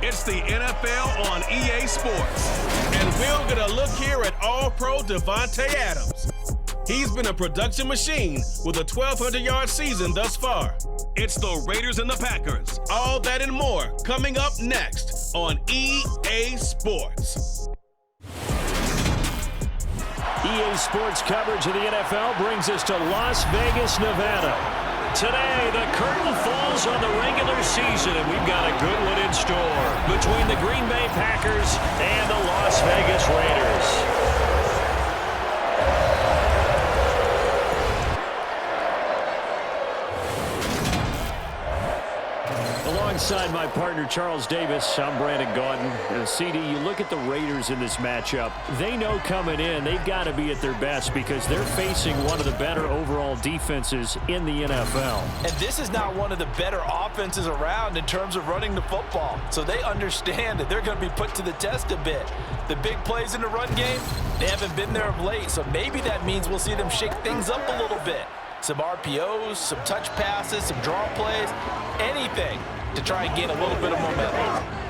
It's the NFL on EA Sports, and we'll get a look here at All-Pro Devontae Adams. He's been a production machine with a 1,200-yard season thus far. It's the Raiders and the Packers. All that and more coming up next on EA Sports. EA Sports coverage of the NFL brings us to Las Vegas, Nevada. Today, the curtain falls on the regular season, and we've got a good one in store between the Green Bay Packers and the Las Vegas Raiders. Alongside my partner, Charles Davis, I'm Brandon Gaudin. CD, you look at the Raiders in this matchup. They know coming in they've got to be at their best because they're facing one of the better overall defenses in the NFL. And this is not one of the better offenses around in terms of running the football. So they understand that they're going to be put to the test a bit. The big plays in the run game, they haven't been there of late. So maybe that means we'll see them shake things up a little bit. Some RPOs, some touch passes, some draw plays, anything to try and gain a little bit of momentum.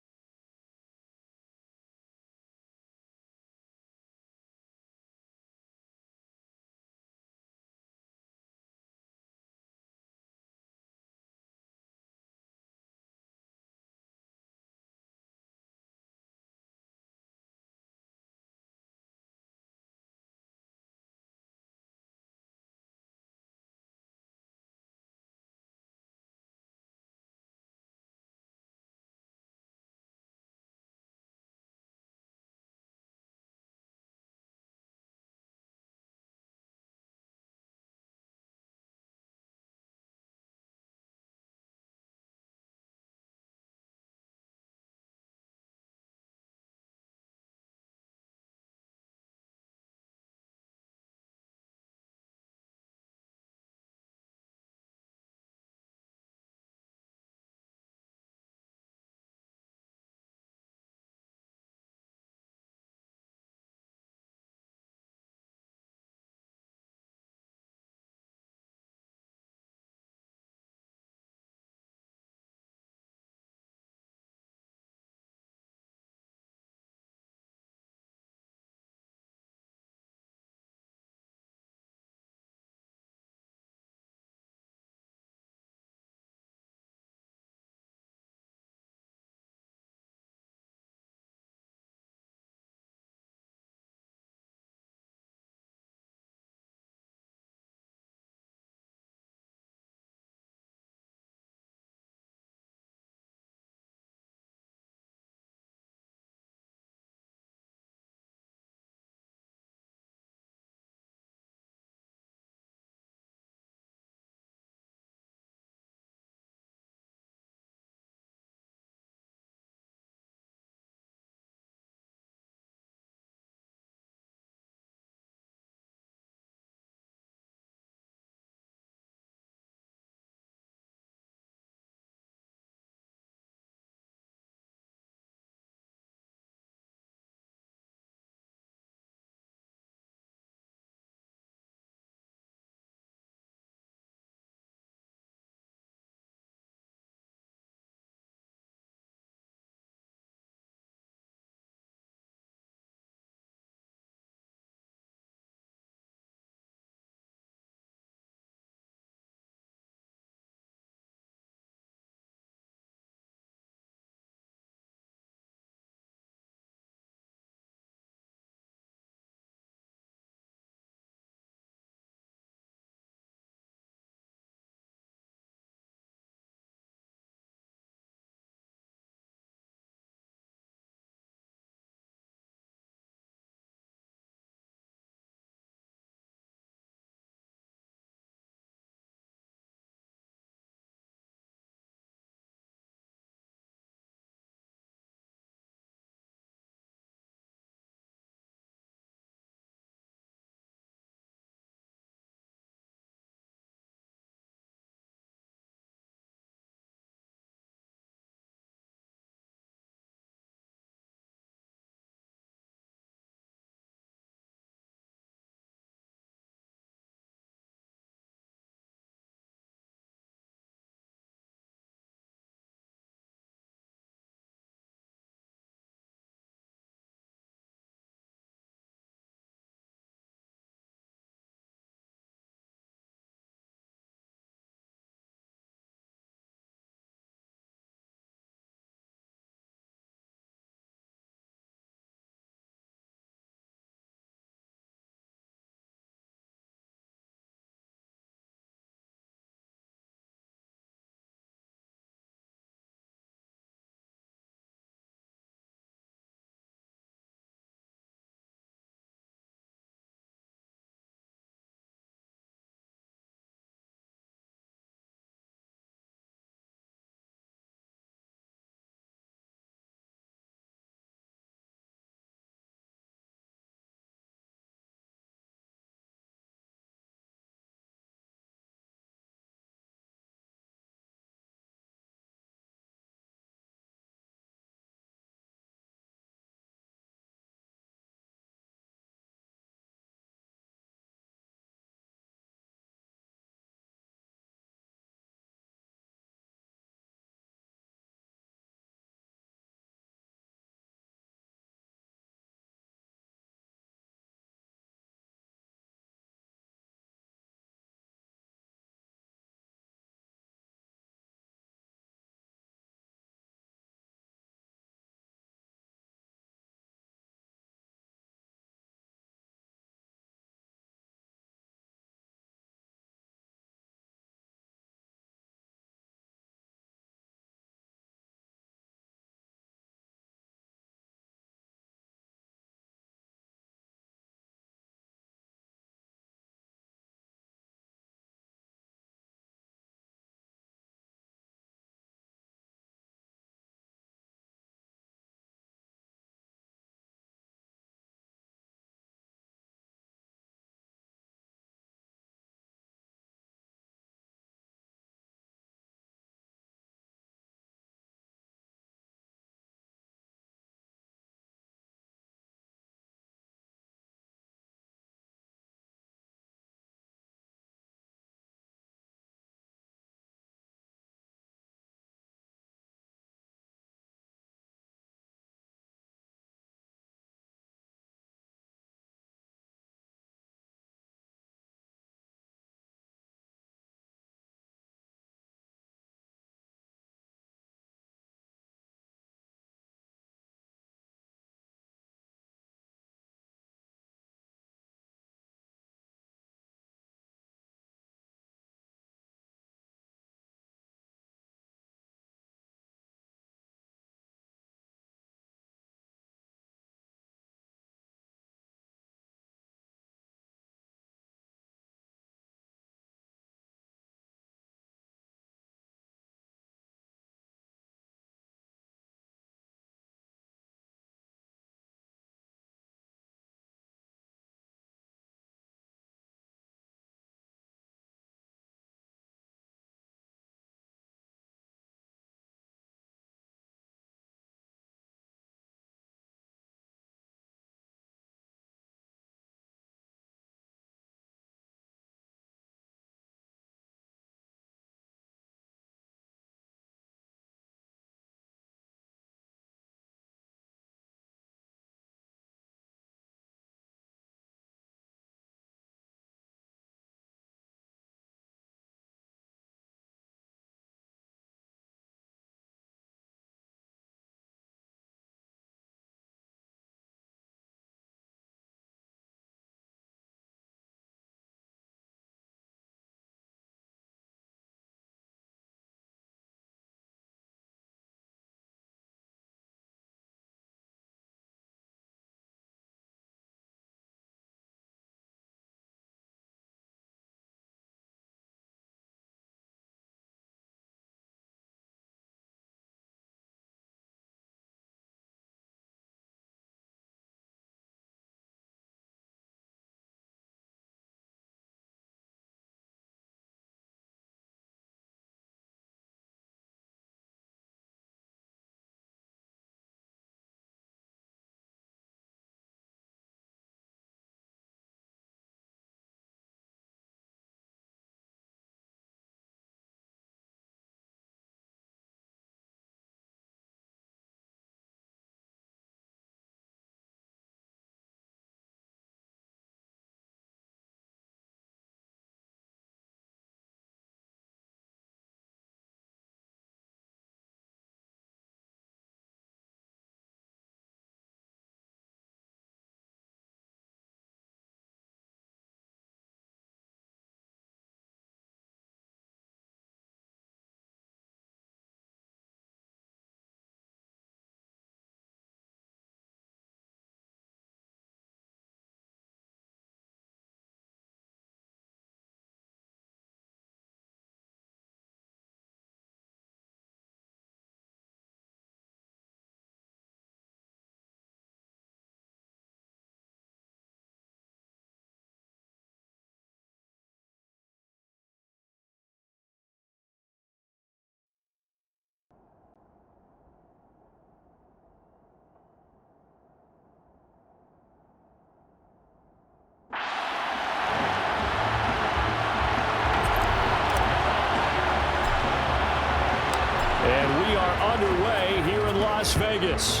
Las Vegas.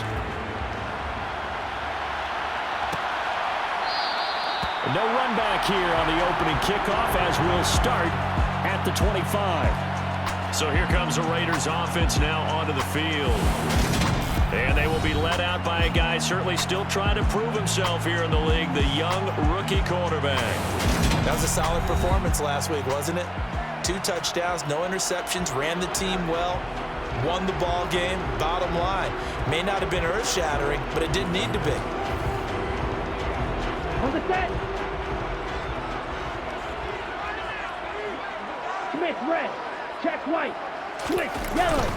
No run back here on the opening kickoff as we'll start at the 25. So here comes the Raiders offense now onto the field. And they will be led out by a guy certainly still trying to prove himself here in the league, the young rookie quarterback. That was a solid performance last week, wasn't it? 2 touchdowns, no interceptions, ran the team well, won the ball game. Bottom line, may not have been earth-shattering, but it didn't need to be. On the set. Smith red, check white, switch yellow.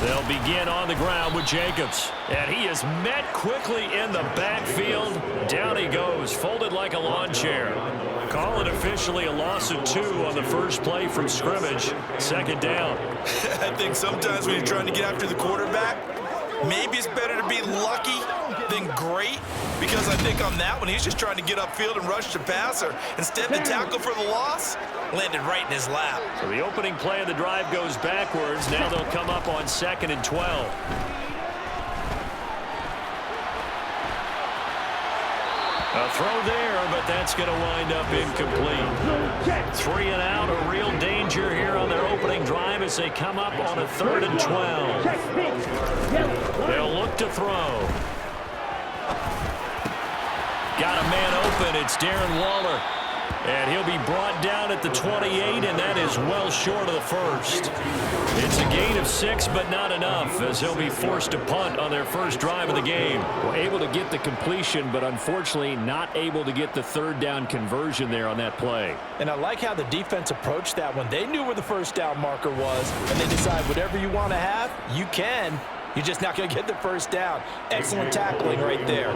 They'll begin on the ground with Jacobs. And he is met quickly in the backfield. Down he goes, folded like a lawn chair. Call it officially a loss of 2 on the first play from scrimmage. Second down. I think sometimes when you're trying to get after the quarterback, maybe it's better to be lucky than great, because I think on that one, he's just trying to get upfield and rush the passer. Instead, the tackle for the loss landed right in his lap. So the opening play of the drive goes backwards. Now they'll come up on 2nd and 12. A throw there, but that's going to wind up incomplete. 3 and out, a real danger here on their opening drive as they come up on a 3rd and 12. They'll look to throw. Got a man open. It's Darren Waller. And he'll be brought down at the 28, and that is well short of the first. It's a gain of 6, but not enough, as they'll be forced to punt on their first drive of the game. We're able to get the completion, but unfortunately not able to get the 3rd down conversion there on that play. And I like how the defense approached that one. They knew where the first down marker was, and they decide whatever you want to have, you can. You're just not going to get the first down. Excellent tackling right there.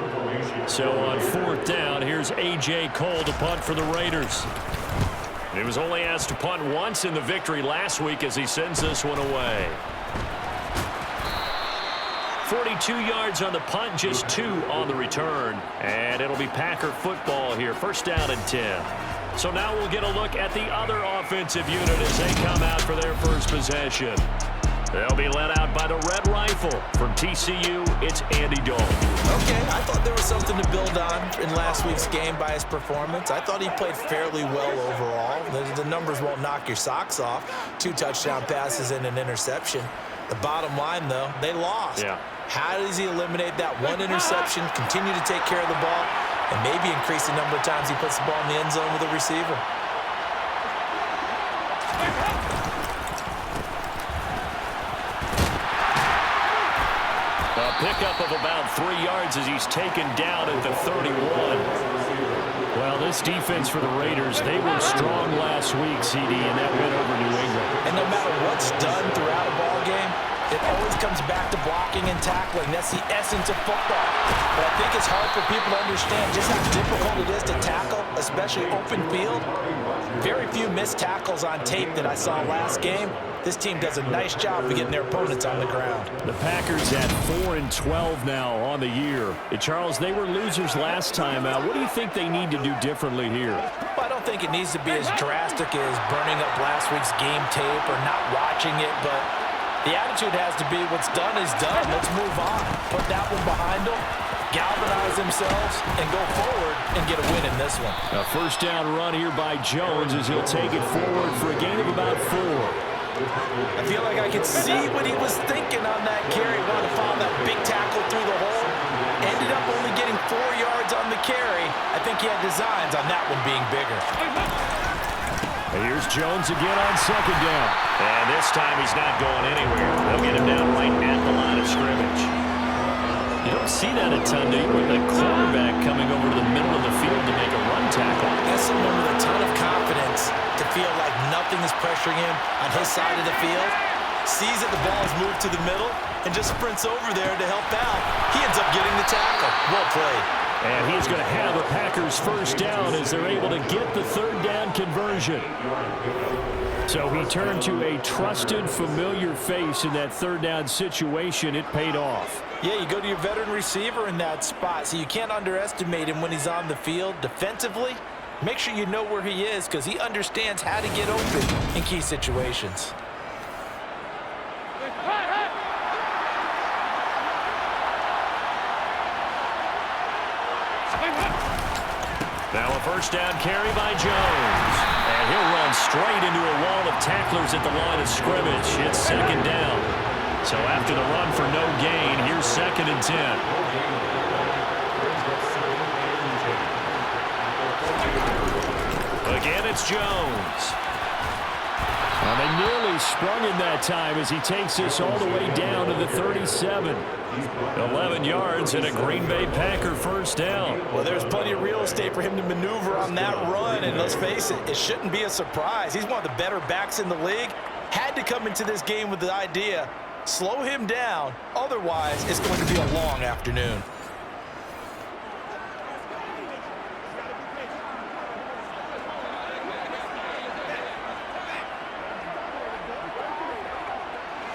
So on 4th down, here's A.J. Cole to punt for the Raiders. He was only asked to punt once in the victory last week as he sends this one away. 42 yards on the punt, just 2 on the return. And it'll be Packer football here. 1st down and 10. So now we'll get a look at the other offensive unit as they come out for their first possession. They'll be led out by the Red Rifle. From TCU, it's Andy Dalton. Okay, I thought there was something to build on in last week's game by his performance. I thought he played fairly well overall. The numbers won't knock your socks off. 2 touchdown passes and an interception. The bottom line, though, they lost. Yeah. How does he eliminate that one interception, continue to take care of the ball, and maybe increase the number of times he puts the ball in the end zone with a receiver? Pickup of about 3 yards as he's taken down at the 31. Well, this defense for the Raiders, they were strong last week, CD, in that win over New England. And no matter what's done throughout a ball game, it always comes back to blocking and tackling. That's the essence of football. But I think it's hard for people to understand just how difficult it is to tackle, especially open field. Very few missed tackles on tape that I saw last game. This team does a nice job of getting their opponents on the ground. The Packers at 4 and 12 now on the year. Charles, they were losers last time out. What do you think they need to do differently here? Well, I don't think it needs to be as drastic as burning up last week's game tape or not watching it, but the attitude has to be what's done is done. Let's move on. Put that one behind them, galvanize themselves, and go forward and get a win in this one. A 1st down run here by Jones as he'll take it forward for a gain of about 4. I feel like I could see what he was thinking on that carry. Wanted to follow that big tackle through the hole. Ended up only getting 4 yards on the carry. I think he had designs on that one being bigger. And here's Jones again on 2nd down. And this time he's not going anywhere. They'll get him down right at the line of scrimmage. You don't see that a ton, do you, with a quarterback coming over to the middle of the field to make a run tackle. That's someone with a ton of confidence to feel like nothing is pressuring him on his side of the field. Sees that the ball is moved to the middle and just sprints over there to help out. He ends up getting the tackle. Well played. And he's going to have a Packers 1st down as they're able to get the 3rd down conversion. So he turned to a trusted, familiar face in that 3rd down situation. It paid off. Yeah, you go to your veteran receiver in that spot, so you can't underestimate him when he's on the field defensively. Make sure you know where he is because he understands how to get open in key situations. Now a first down carry by Jones. And he'll run straight into a wall of tacklers at the line of scrimmage. It's second down. So after the run for no gain, here's 2nd and 10. Again, it's Jones. And they nearly sprung him that time as he takes this all the way down to the 37. 11 yards and a Green Bay Packer first down. Well, there's plenty of real estate for him to maneuver on that run, and let's face it, it shouldn't be a surprise. He's one of the better backs in the league. Had to come into this game with the idea, slow him down, otherwise it's going to be a long afternoon.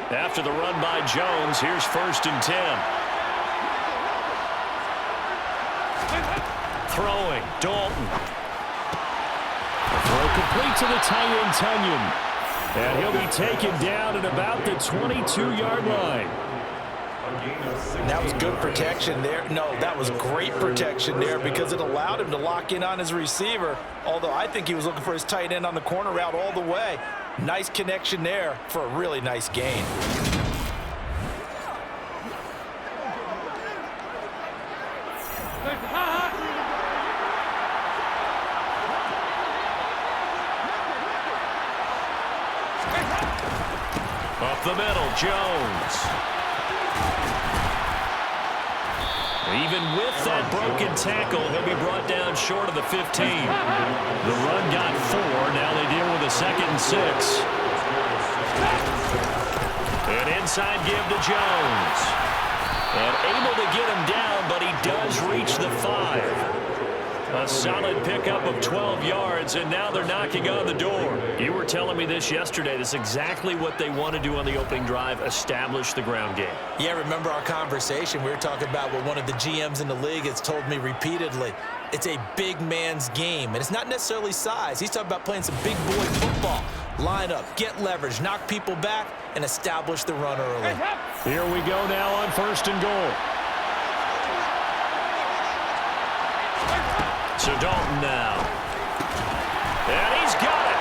After the run by Jones, here's 1st and 10. Throwing, Dalton. Throw complete to the tight end, Tunyon. And he'll be taken down at about the 22-yard line. That was good protection there. No, that was great protection there because it allowed him to lock in on his receiver, although I think he was looking for his tight end on the corner route all the way. Nice connection there for a really nice gain. Up the middle, Jones. Even with that broken tackle, he'll be brought down short of the 15. The run got 4. Now they deal with a 2nd and 6. An inside give to Jones. And able to get him down, but he does reach the 5. A solid pickup of 12 yards, and now they're knocking on the door. You were telling me this yesterday. This is exactly what they want to do on the opening drive, establish the ground game. Yeah, remember our conversation? We were talking about what one of the GMs in the league has told me repeatedly. It's a big man's game, and it's not necessarily size. He's talking about playing some big boy football. Line up, get leverage, knock people back, and establish the run early. Here we go now on 1st and goal. So Dalton now. And he's got it.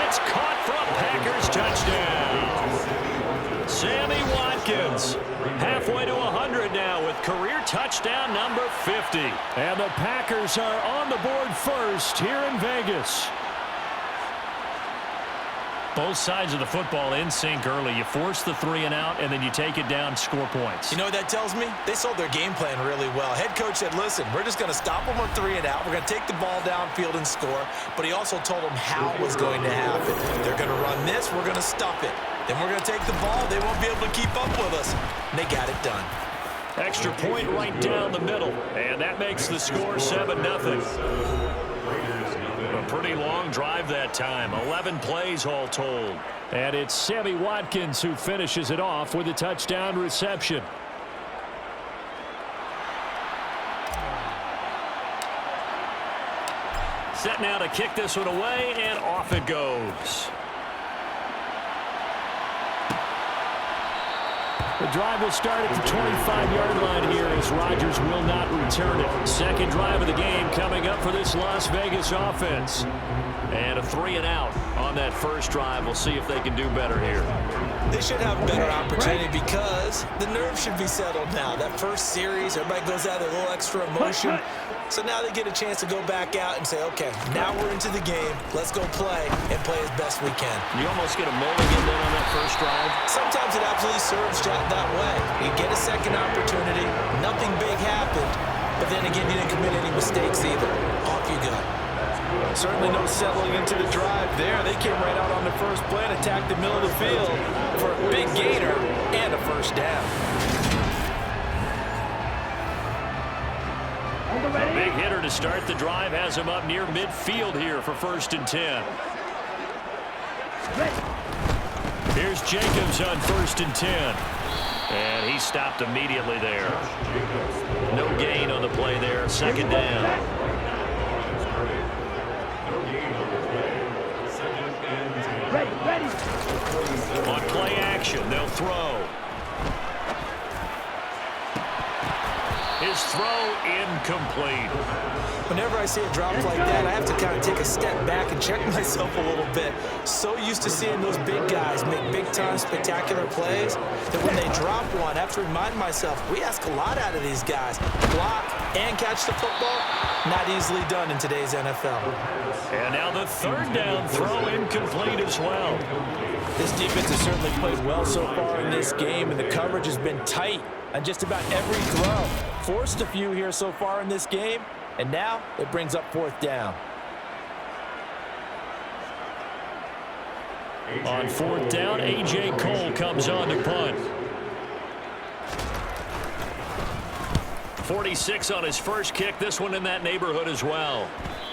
It's caught from Packers touchdown. Sammy Watkins halfway to 100 now with career touchdown number 50. And the Packers are on the board first here in Vegas. Both sides of the football in sync early. You force the 3 and out, and then you take it down, score points. You know what that tells me? They sold their game plan really well. Head coach said, listen, we're just going to stop them on 3 and out. We're going to take the ball downfield and score. But he also told them how it was going to happen. They're going to run this. We're going to stop it. Then we're going to take the ball. They won't be able to keep up with us. And they got it done. Extra point right down the middle. And that makes the score 7-0. A pretty long drive that time. 11 plays all told. And it's Sammy Watkins who finishes it off with a touchdown reception. Set now to kick this one away, and off it goes. The drive will start at the 25-yard line here as Rodgers will not return it. Second drive of the game coming up for this Las Vegas offense. And a 3 and out on that first drive. We'll see if they can do better here. They should have a better opportunity because the nerves should be settled now. That first series, everybody goes out with a little extra emotion. So now they get a chance to go back out and say, okay, now we're into the game. Let's go play and play as best we can. You almost get a mulligan then on that first drive. Sometimes it absolutely serves that way. You get a second opportunity. Nothing big happened. But then again, you didn't commit any mistakes either. Off you go. Certainly no settling into the drive there. They came right out on the first play and attacked the middle of the field for a big gainer and a first down. A big hitter to start the drive has him up near midfield here for 1st and 10. Here's Jacobs on 1st and 10. And he stopped immediately there. No gain on the play there. 2nd down. Ready. On play action, they'll throw. His his throw incomplete. Whenever I see a drop like that, I have to kind of take a step back and check myself a little bit. So used to seeing those big guys make big-time spectacular plays that when they drop one, I have to remind myself, we ask a lot out of these guys. Block and catch the football, not easily done in today's NFL. And now the third down throw incomplete as well. This defense has certainly played well so far in this game, and the coverage has been tight on just about every throw. Forced a few here so far in this game, and now it brings up fourth down. On fourth down, A.J. Cole comes on to punt. 46 on his first kick. This one in that neighborhood as well.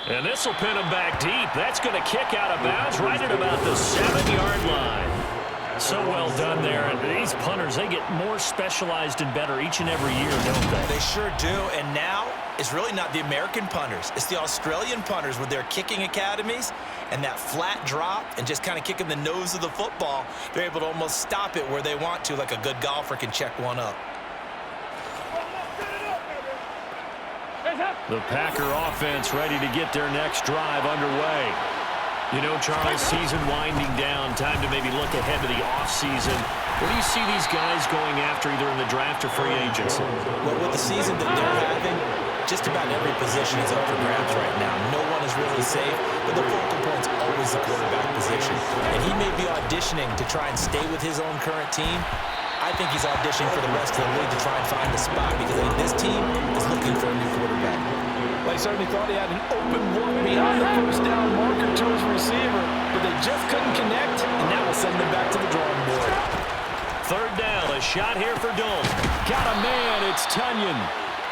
And this will pin him back deep. That's going to kick out of bounds right at about the 7-yard line. So well done there. And these punters, they get more specialized and better each and every year, don't they? They sure do. And now it's really not the American punters. It's the Australian punters with their kicking academies and that flat drop and just kind of kicking the nose of the football. They're able to almost stop it where they want to, like a good golfer can check one up. The Packer offense ready to get their next drive underway. You know, Charles, season winding down, time to maybe look ahead to the offseason. Where do you see these guys going after either in the draft or free agency? Well, with the season that they're having, just about every position is up for grabs right now. No one is really safe, but the focal point's always the quarterback position. And he may be auditioning to try and stay with his own current team. I think he's auditioning for the rest of the league to try and find a spot because I think this team is looking for a new quarterback. Well, he certainly thought he had an open look behind the first down marker to his receiver, but they just couldn't connect, and that will send them back to the drawing board. Third down, a shot here for Dalton. Got a man, it's Tunyon.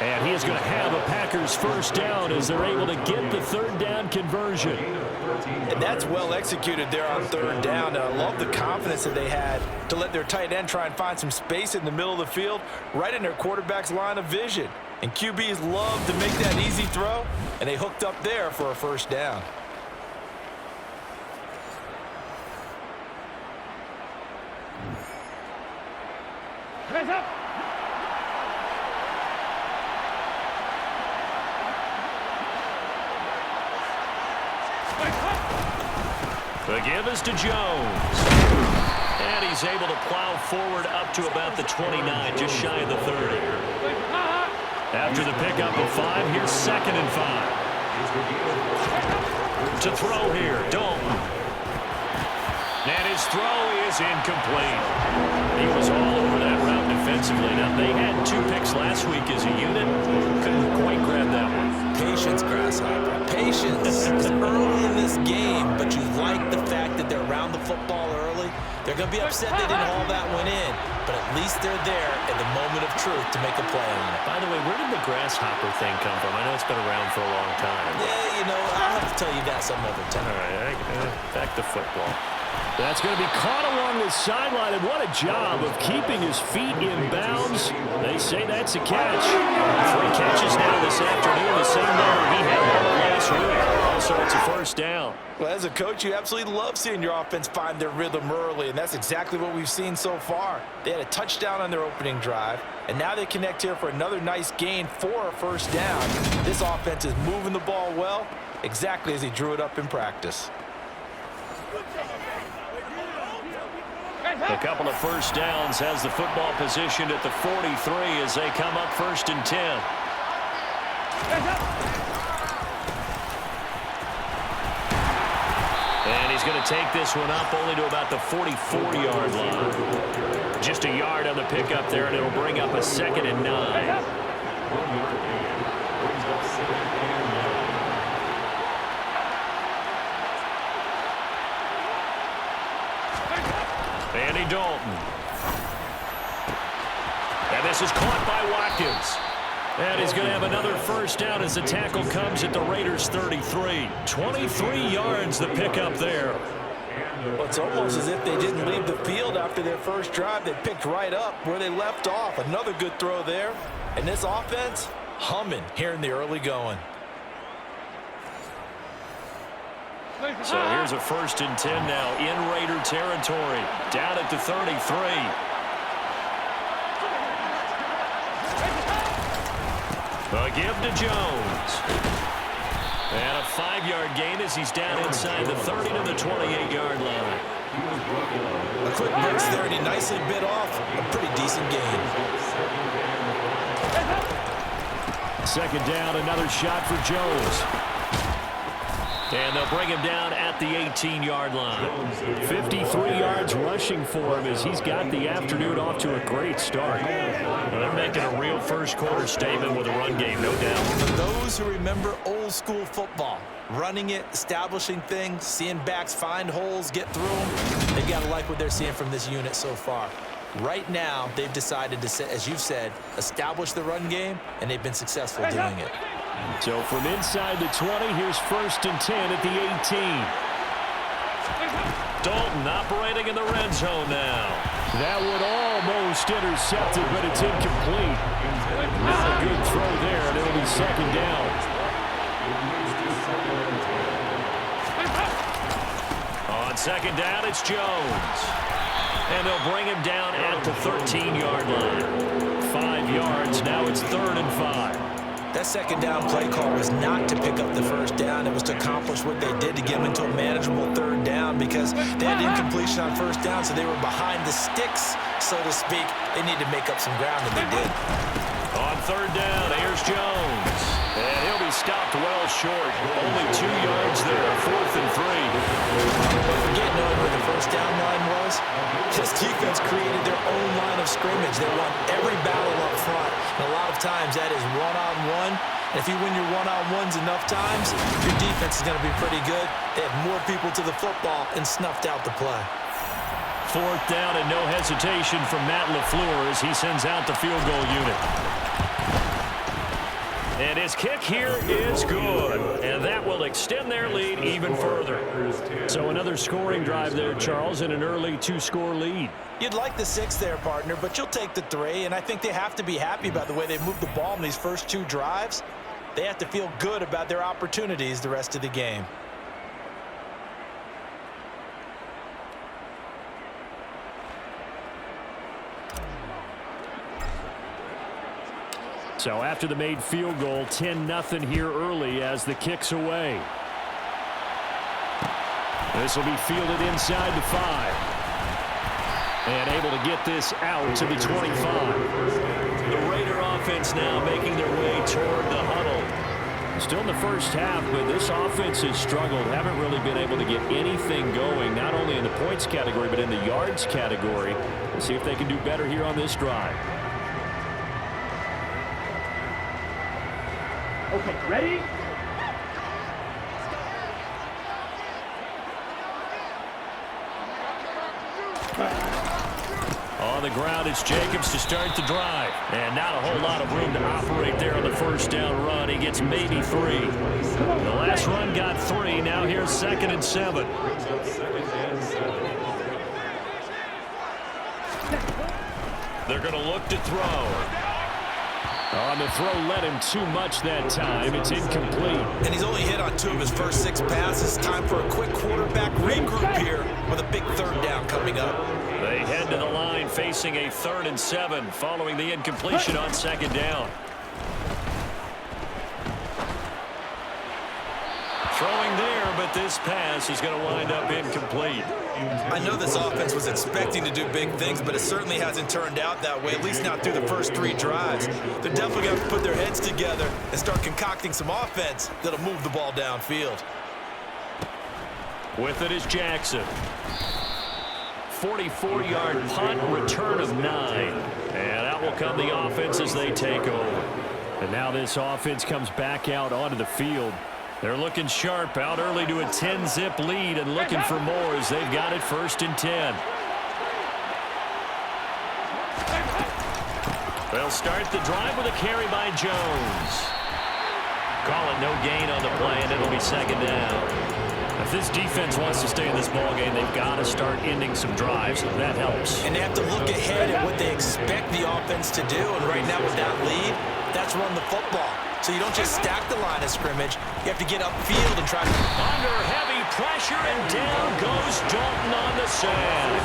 And he is going to have a Packers first down as they're able to get the third down conversion. And that's well executed there on third down. And I love the confidence that they had to let their tight end try and find some space in the middle of the field, right in their quarterback's line of vision. And QBs love to make that easy throw, and they hooked up there for a first down. Hands up! The give is to Jones. And he's able to plow forward up to about the 29, just shy of the 30. After the pickup of 5, here's 2nd and 5. To throw here, Dalton. And his throw is incomplete. He was all over that route defensively. Now, they had 2 picks last week as a unit. Couldn't quite grab that one. Patience, Grasshopper. Patience. It's early in this game, but you like the fact that they're around the football early. They're going to be upset they didn't haul that one in, but at least they're there at the moment of truth to make a play on it. By the way, where did the grasshopper thing come from? I know it's been around for a long time. Yeah, you know, I'll have to tell you that some other time. All right, back to football. That's going to be caught along the sideline, and what a job of keeping his feet in bounds. They say that's a catch. 3 catches now this afternoon, the same number he had last week. So it's a first down. Well, as a coach, you absolutely love seeing your offense find their rhythm early, and that's exactly what we've seen so far. They had a touchdown on their opening drive, and now they connect here for another nice gain for a first down. This offense is moving the ball well, exactly as he drew it up in practice. A couple of first downs has the football positioned at the 43 as they come up 1st and 10. And he's going to take this one up only to about the 44-yard line. Just a yard on the pickup there, and it'll bring up a 2nd and 9. Andy Dalton. And this is caught by Watkins. And he's going to have another first down as the tackle comes at the Raiders' 33. 23 yards the pickup there. Well, it's almost as if they didn't leave the field after their first drive. They picked right up where they left off. Another good throw there. And this offense, humming here in the early going. So here's a 1st and 10 now in Raider territory. Down at the 33. A give to Jones. And a 5-yard gain as he's down inside the 30 to the 28-yard line. A quick burst there, and he nicely bit off a pretty decent gain. Second down, another shot for Jones. And they'll bring him down at the 18-yard line. 53 yards rushing for him as he's got the afternoon off to a great start. Well, they're making a real first-quarter statement with a run game, no doubt. For those who remember old-school football, running it, establishing things, seeing backs find holes, get through them, they got to like what they're seeing from this unit so far. Right now, they've decided to, as you've said, establish the run game, and they've been successful doing it. So from inside the 20, here's 1st and 10 at the 18. Dalton operating in the red zone now. That would almost intercept it, but it's incomplete. Not a good throw there, and it'll be 2nd down. On 2nd down, it's Jones. And they'll bring him down at the 13-yard line. 5 yards, now it's 3rd and 5. That 2nd down play call was not to pick up the 1st down. It was to accomplish what they did to get them into a manageable 3rd down because they had incompletion on 1st down, so they were behind the sticks, so to speak. They need to make up some ground, and they did. On 3rd down, here's Jones. And he'll be stopped well short. Only 2 yards there, 4th and 3. But forget knowing where the 1st down line was. This defense created their own line of scrimmage. They won every battle up front. And a lot of times that is one-on-one. And if you win your one-on-ones enough times, your defense is going to be pretty good. They had more people to the football and snuffed out the play. 4th down and no hesitation from Matt LaFleur as he sends out the field goal unit. And his kick here is good. And that will extend their lead even further. So another scoring drive there, Charles, and an early 2-score lead. You'd like the 6 there, partner, but you'll take the 3. And I think they have to be happy about the way they moved the ball in these first 2 drives. They have to feel good about their opportunities the rest of the game. So after the made field goal, 10-0 here early as the kick's away. This will be fielded inside the 5. And able to get this out to the 25. The Raider offense now making their way toward the huddle. Still in the first half, but this offense has struggled. Haven't really been able to get anything going, not only in the points category, but in the yards category. Let's see if they can do better here on this drive. Okay, ready? On the ground, it's Jacobs to start the drive. And not a whole lot of room to operate there on the 1st down run. He gets maybe 3. The last run got 3. Now here's 2nd and 7. They're going to look to throw. On the throw, led him too much that time. It's incomplete. And he's only hit on 2 of his first 6 passes. Time for a quick quarterback regroup here with a big 3rd down coming up. They head to the line facing a 3rd and 7 following the incompletion on 2nd down. Throwing there, but this pass is going to wind up incomplete. I know this offense was expecting to do big things, but it certainly hasn't turned out that way, at least not through the first 3 drives. They're definitely going to put their heads together and start concocting some offense that'll move the ball downfield. With it is Jackson. 44-yard punt, return of 9. And out will come the offense as they take over. And now this offense comes back out onto the field. They're looking sharp, out early to a 10-zip lead and looking for more as they've got it 1st and 10. They'll start the drive with a carry by Jones. Call it no gain on the play, and it'll be 2nd down. If this defense wants to stay in this ballgame, they've got to start ending some drives. That helps. And they have to look ahead at what they expect the offense to do. And right now with that lead, that's run the football. So you don't just stack the line of scrimmage. You have to get upfield and try to... Under heavy pressure, and down goes Dalton on the sand.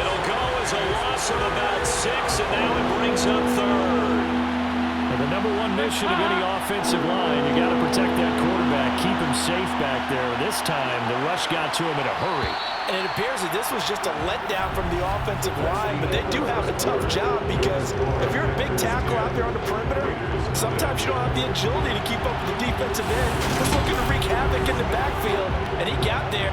It'll go as a loss of about 6, and now it brings up 3rd. And the number one mission of any offensive line. You got to protect that quarterback, keep him safe back there. This time, the rush got to him in a hurry. And it appears that this was just a letdown from the offensive line, but they do have a tough job because if you're a big tackle out there on the perimeter, sometimes you don't have the agility to keep up with the defensive end. He's looking to wreak havoc in the backfield, and he got there.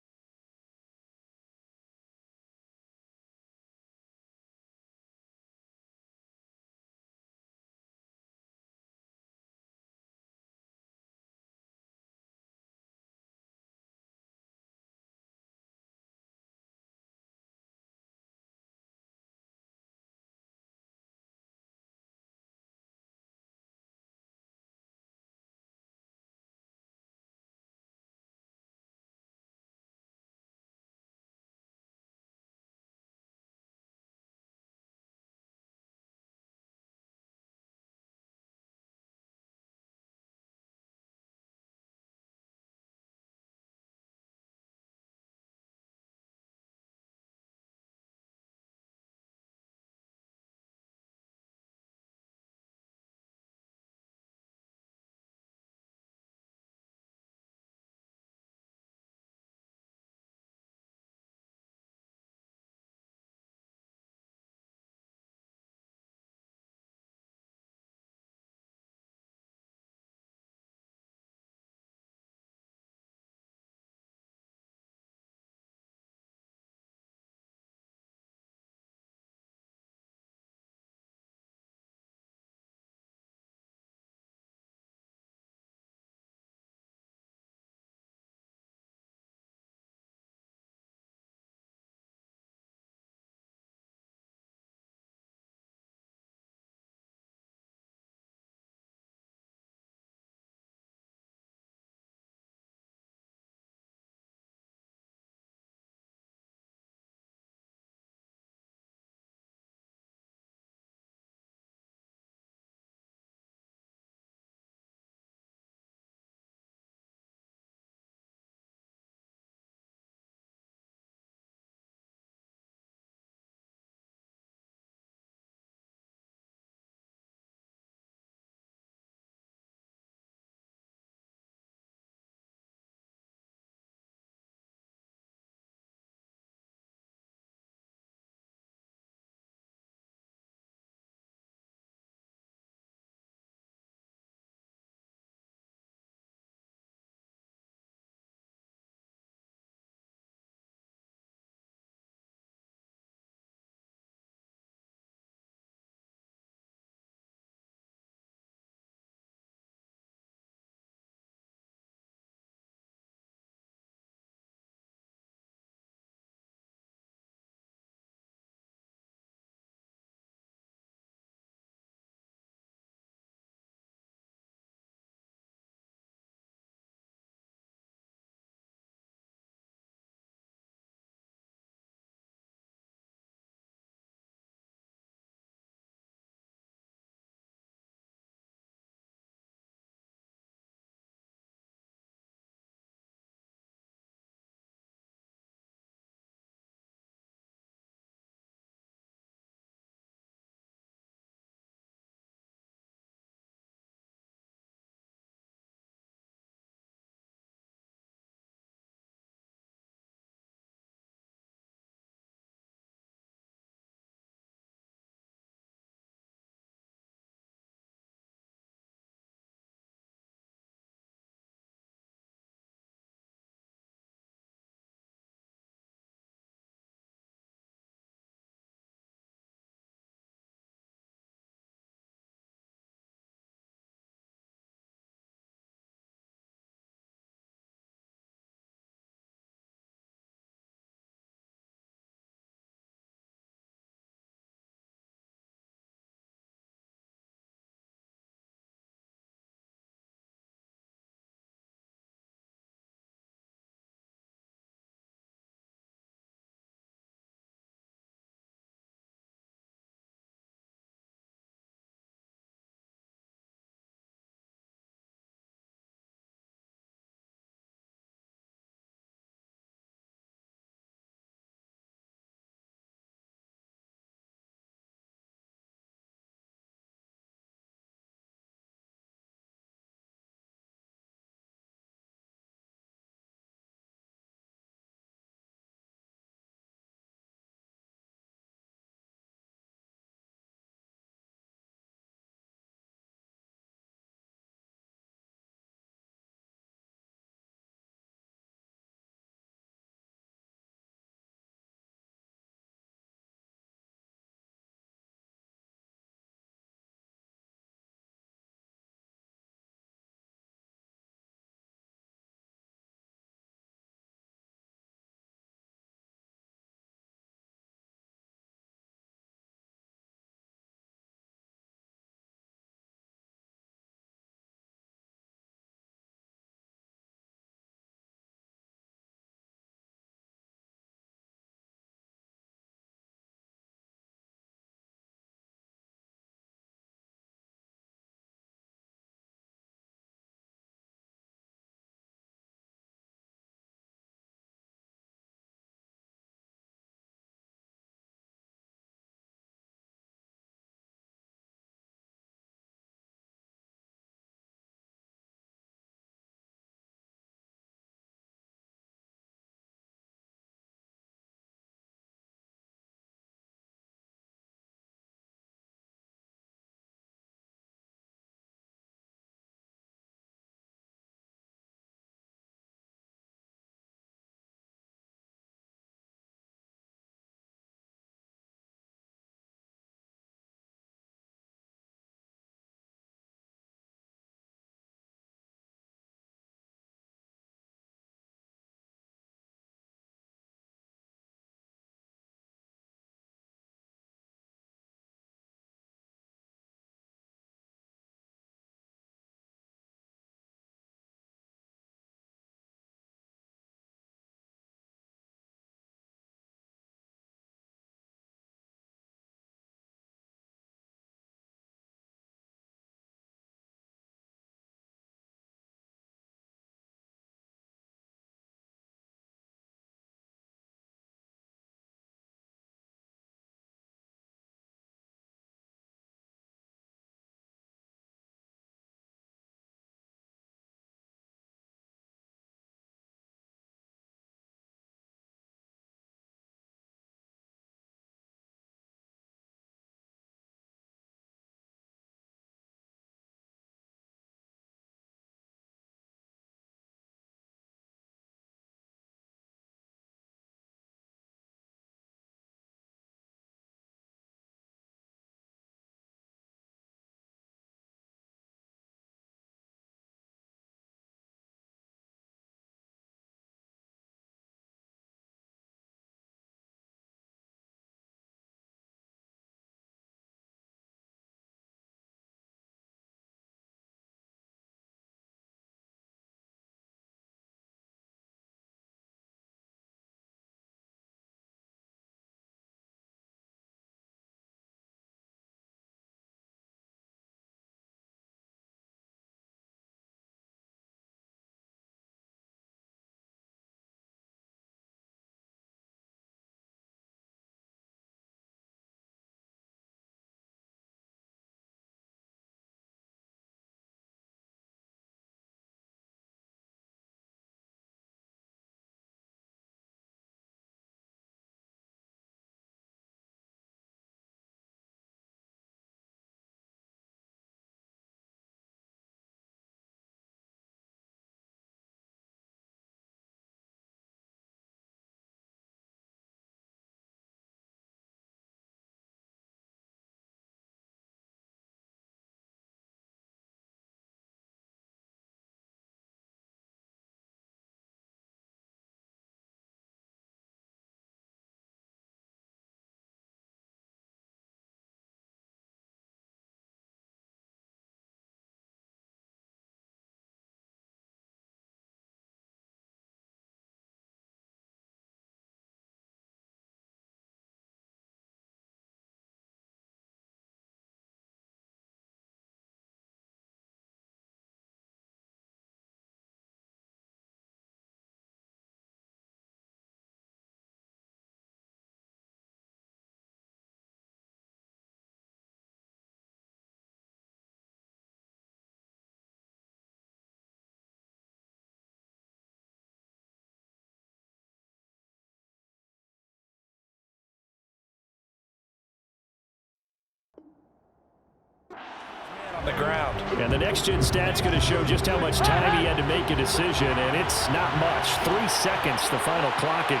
on the ground. And the next-gen stat's going to show just how much time he had to make a decision, and it's not much. 3 seconds, the final clocking.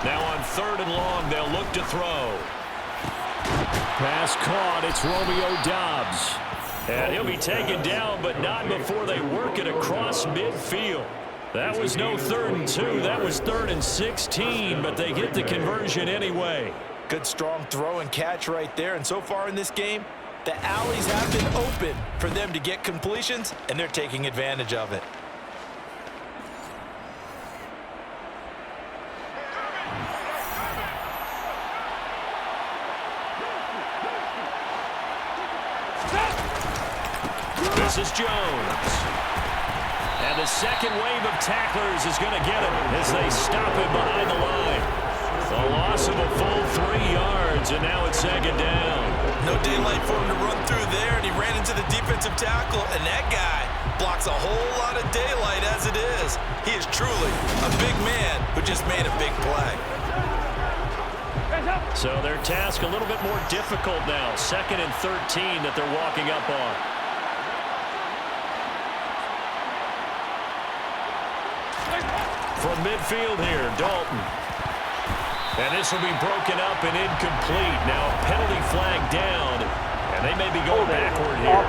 Now on 3rd and long, they'll look to throw. Pass caught. It's Romeo Doubs. And he'll be taken down, but not before they work it across midfield. That was no 3rd and 2. That was 3rd and 16, but they get the conversion anyway. Good, strong throw and catch right there. And so far in this game, the alleys have been open for them to get completions, and they're taking advantage of it. This is Jones. And the second wave of tacklers is going to get him as they stop him behind the line. A loss of a full 3 yards, and now it's 2nd down. No daylight for him to run through there, and he ran into the defensive tackle, and that guy blocks a whole lot of daylight as it is. He is truly a big man who just made a big play. So their task a little bit more difficult now. 2nd and 13 that they're walking up on. From midfield here, Dalton. And this will be broken up and incomplete. Now penalty flag down, and they may be going backward here.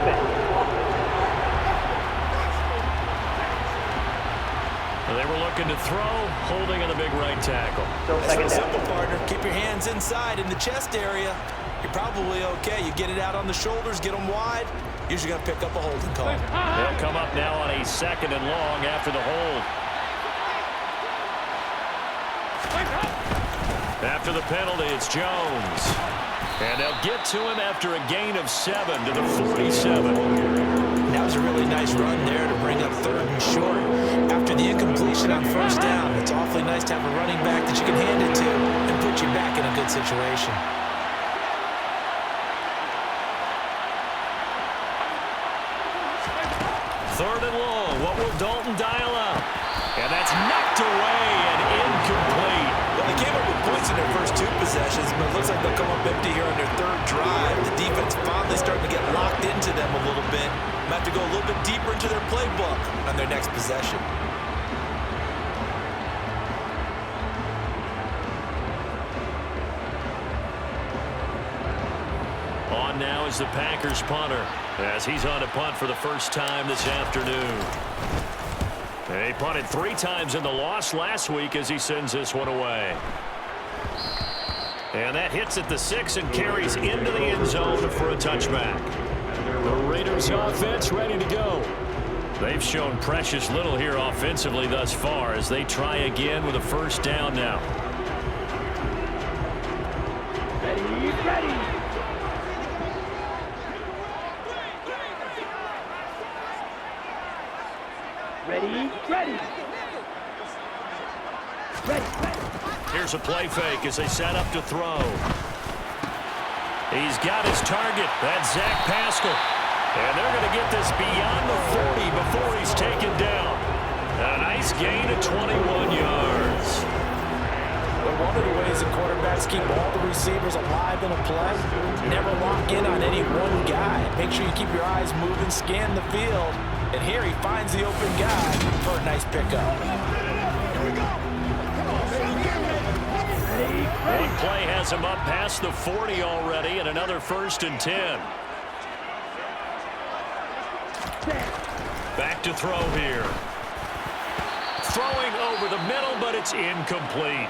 They were looking to throw, holding on the big right tackle. That's real simple, partner. Keep your hands inside in the chest area. You're probably okay. You get it out on the shoulders, get them wide. Usually going to pick up a holding call. They'll come up now on a 2nd and long after the hold. After the penalty, it's Jones. And they'll get to him after a gain of 7 to the 47. That was a really nice run there to bring up 3rd and short. After the incompletion on 1st down, it's awfully nice to have a running back that you can hand it to and put you back in a good situation. 3rd and long. What will Dalton dial up? And that's knocked away and incomplete. Well, they came up with points in their first 2 possessions, but it looks like they'll come up empty here on their 3rd drive. The defense finally starting to get locked into them a little bit. Might have to go a little bit deeper into their playbook on their next possession. On now is the Packers punter as he's on to punt for the first time this afternoon. He punted 3 times in the loss last week as he sends this one away. And that hits at the 6 and carries into the end zone for a touchback. The Raiders offense ready to go. They've shown precious little here offensively thus far as they try again with a 1st down now. Ready. Ready. Here's a play fake as they set up to throw. He's got his target. That's Zach Pascal. And they're going to get this beyond the 40 before he's taken down. A nice gain of 21 yards. But one of the ways the quarterbacks keep all the receivers alive in a play, never lock in on any one guy. Make sure you keep your eyes moving, scan the field. And here he finds the open guy for a nice pickup. One play has him up past the 40 already, and another 1st and 10. Back to throw here. Throwing over the middle, but it's incomplete.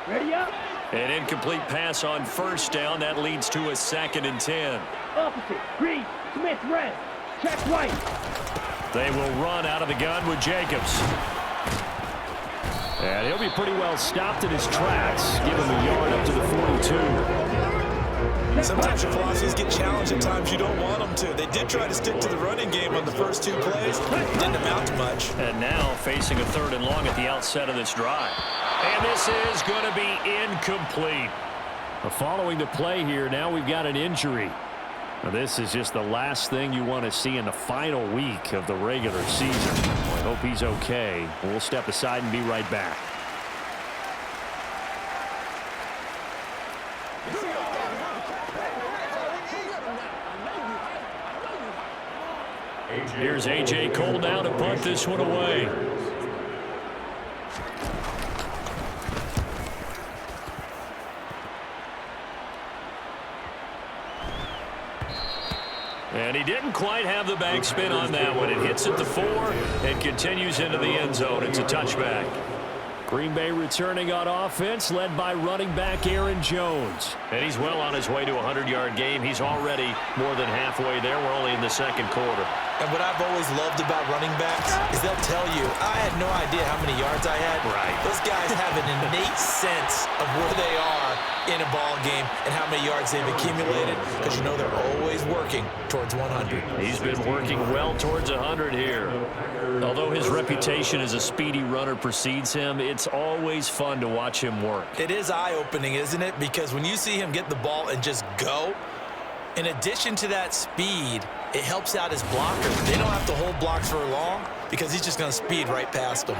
Ready up. An incomplete pass on 1st down. That leads to a 2nd and 10. Opposite. Green. Smith red. Check white. They will run out of the gun with Jacobs. And he'll be pretty well stopped in his tracks. Give him a yard up to the 42. Sometimes your philosophies get challenged at times you don't want them to. They did try to stick to the running game on the first 2 plays. Didn't amount to much. And now facing a 3rd and long at the outset of this drive. And this is going to be incomplete. Following the play here, now we've got an injury. Now this is just the last thing you want to see in the final week of the regular season. Well, I hope he's okay. We'll step aside and be right back. Here's A.J. Cole now to punt this one away. And he didn't quite have the back spin on that one. It hits at the 4 and continues into the end zone. It's a touchback. Green Bay returning on offense, led by running back Aaron Jones. And he's well on his way to a 100-yard game. He's already more than halfway there. We're only in the second quarter. And what I've always loved about running backs is they'll tell you, I had no idea how many yards I had. Right. Those guys have an innate sense of where they are in a ball game and how many yards they've accumulated, because you know they're always working towards 100. He's been working well towards 100 here. Although his reputation as a speedy runner precedes him, it's always fun to watch him work. It is eye-opening, isn't it? Because when you see him get the ball and just go, in addition to that speed, it helps out his blockers. They don't have to hold blocks for long because he's just going to speed right past them.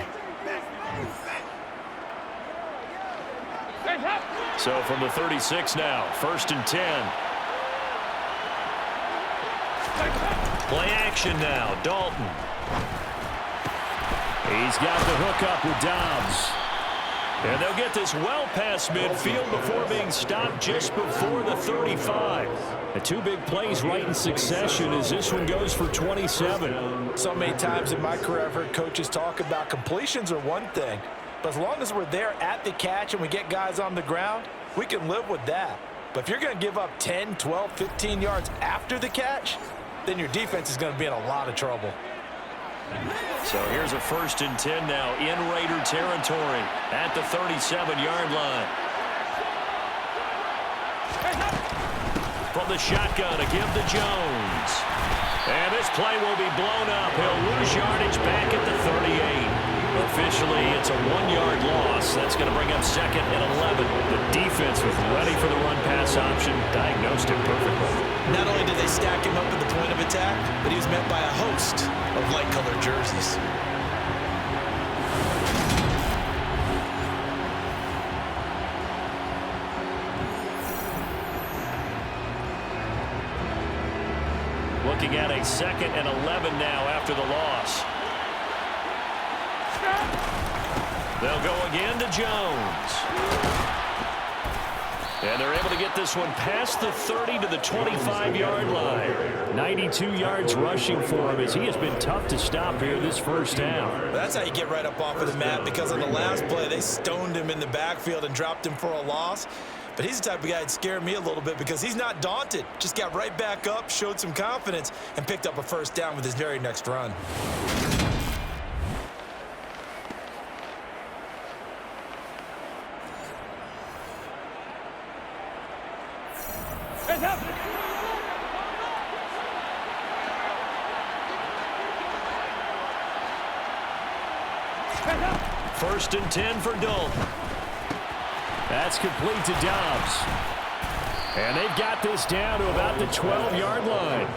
So from the 36 now, 1st and 10. Play action now, Dalton. He's got the hook up with Dobbs. And they'll get this well past midfield before being stopped just before the 35. The two big plays right in succession as this one goes for 27. So many times in my career I've heard coaches talk about completions are one thing, but as long as we're there at the catch and we get guys on the ground, we can live with that. But if you're going to give up 10, 12, 15 yards after the catch, then your defense is going to be in a lot of trouble. So here's a 1st and 10 now in Raider territory at the 37-yard line. From the shotgun to give to Jones. And this play will be blown up. He'll lose yardage back at the 38. Officially, it's a 1-yard loss. That's going to bring up 2nd and 11. The defense was ready for the run-pass option, diagnosed it perfectly. Not only did they stack him up at the point of attack, but he was met by a host of light-colored jerseys. Looking at a 2nd and 11 now after the loss. They'll go again to Jones. And they're able to get this one past the 30 to the 25-yard line. 92 yards rushing for him as he has been tough to stop here this first half. That's how you get right up off of the mat, because on the last play, they stoned him in the backfield and dropped him for a loss. But he's the type of guy that scared me a little bit because he's not daunted. Just got right back up, showed some confidence, and picked up a 1st down with his very next run. First and 10 for Dalton. That's complete to Dobbs. And they've got this down to about the 12-yard line.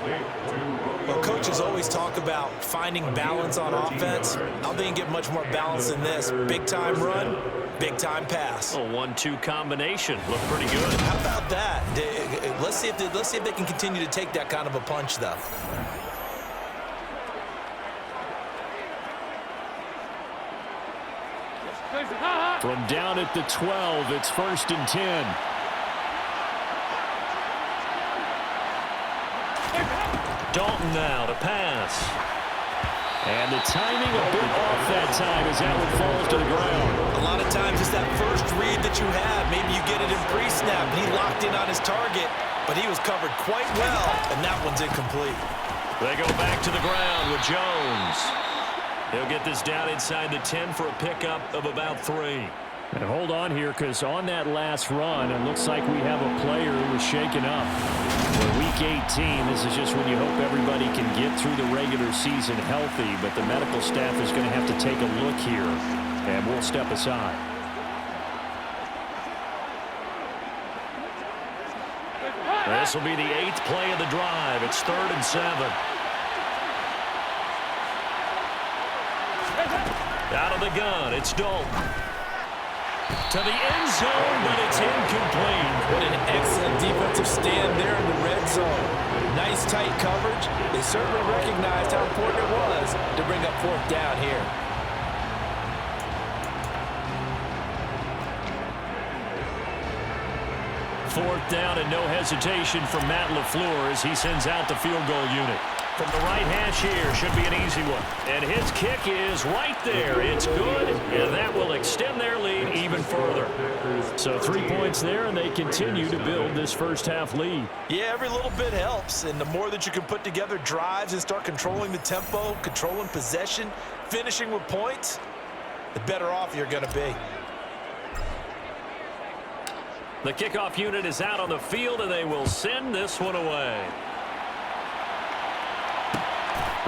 Well, coaches always talk about finding balance on offense. I think you can get much more balance than this. Big-time run, big-time pass. A 1-2 combination. Look pretty good. How about that? Let's see if they can continue to take that kind of a punch, though. From down at the 12, it's 1st and 10. Dalton now to pass. And the timing a bit off that time as that one falls to the ground. A lot of times it's that first read that you have. Maybe you get it in pre-snap, and he locked in on his target, but he was covered quite well, and that one's incomplete. They go back to the ground with Jones. He'll get this down inside the 10 for a pickup of about 3. And hold on here, because on that last run, it looks like we have a player who was shaken up. For Week 18, this is just when you hope everybody can get through the regular season healthy, but the medical staff is going to have to take a look here, and we'll step aside. This will be the 8th play of the drive. It's 3rd and 7. Out of the gun, it's Dalton. To the end zone, but it's incomplete. What an excellent defensive stand there in the red zone. Nice tight coverage. They certainly recognized how important it was to bring up fourth down here. Fourth down and no hesitation from Matt LaFleur as he sends out the field goal unit. From the right hash here, should be an easy one. And his kick is right there. It's good, and that will extend their lead even further. So 3 points there, and they continue to build this first half lead. Yeah, every little bit helps, and the more that you can put together drives and start controlling the tempo, controlling possession, finishing with points, the better off you're going to be. The kickoff unit is out on the field, and they will send this one away.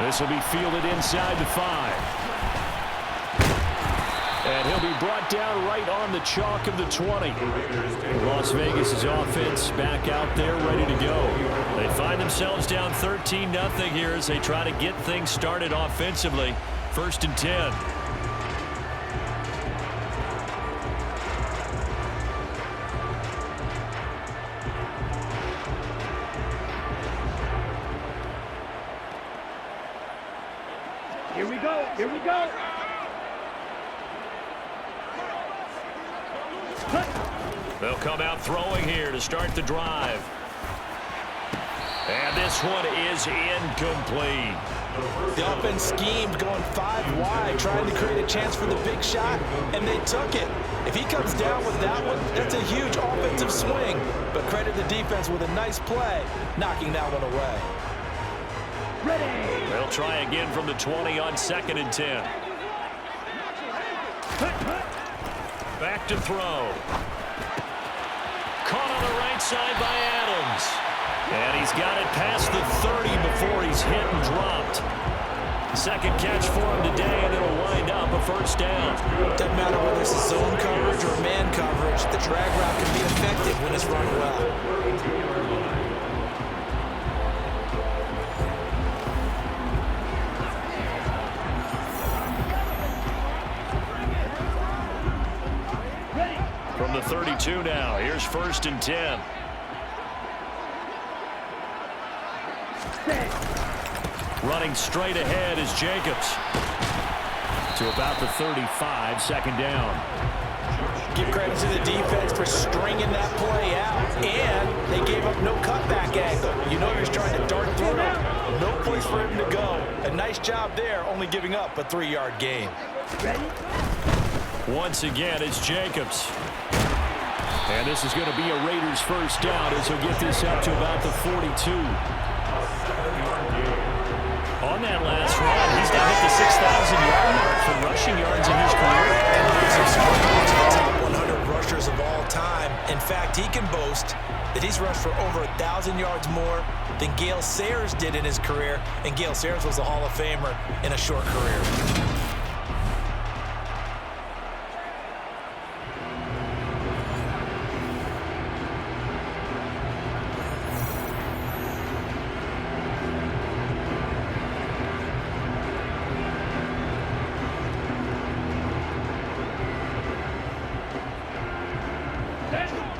This will be fielded inside the 5. And he'll be brought down right on the chalk of the 20. Las Vegas' offense back out there ready to go. They find themselves down 13-0 here as they try to get things started offensively. 1st and 10. Here we go. Here we go. They'll come out throwing here to start the drive. And this one is incomplete. The offense schemed going 5 wide, trying to create a chance for the big shot, and they took it. If he comes down with that one, that's a huge offensive swing. But credit the defense with a nice play, knocking that one away. Ready. They'll try again from the 20 on 2nd and 10. Back to throw. Caught on the right side by Adams. And he's got it past the 30 before he's hit and dropped. Second catch for him today, and it'll wind up a 1st down. Doesn't matter whether it's a zone coverage or man coverage, the drag route can be effective when it's run well. From the 32 now, here's 1st and 10. Running straight ahead is Jacobs. To about the 35, 2nd down. Give credit to the defense for stringing that play out, and they gave up no cutback angle. You know he's trying to dart through. No place for him to go. A nice job there, only giving up a 3-yard gain. Ready? Once again, it's Jacobs. And this is going to be a Raiders 1st down as he'll get this up to about the 42. On that last run, he's now hit the 6,000-yard mark for rushing yards in his career. And he's top 100 rushers of all time. In fact, he can boast that he's rushed for over 1,000 yards more than Gale Sayers did in his career. And Gale Sayers was a Hall of Famer in a short career.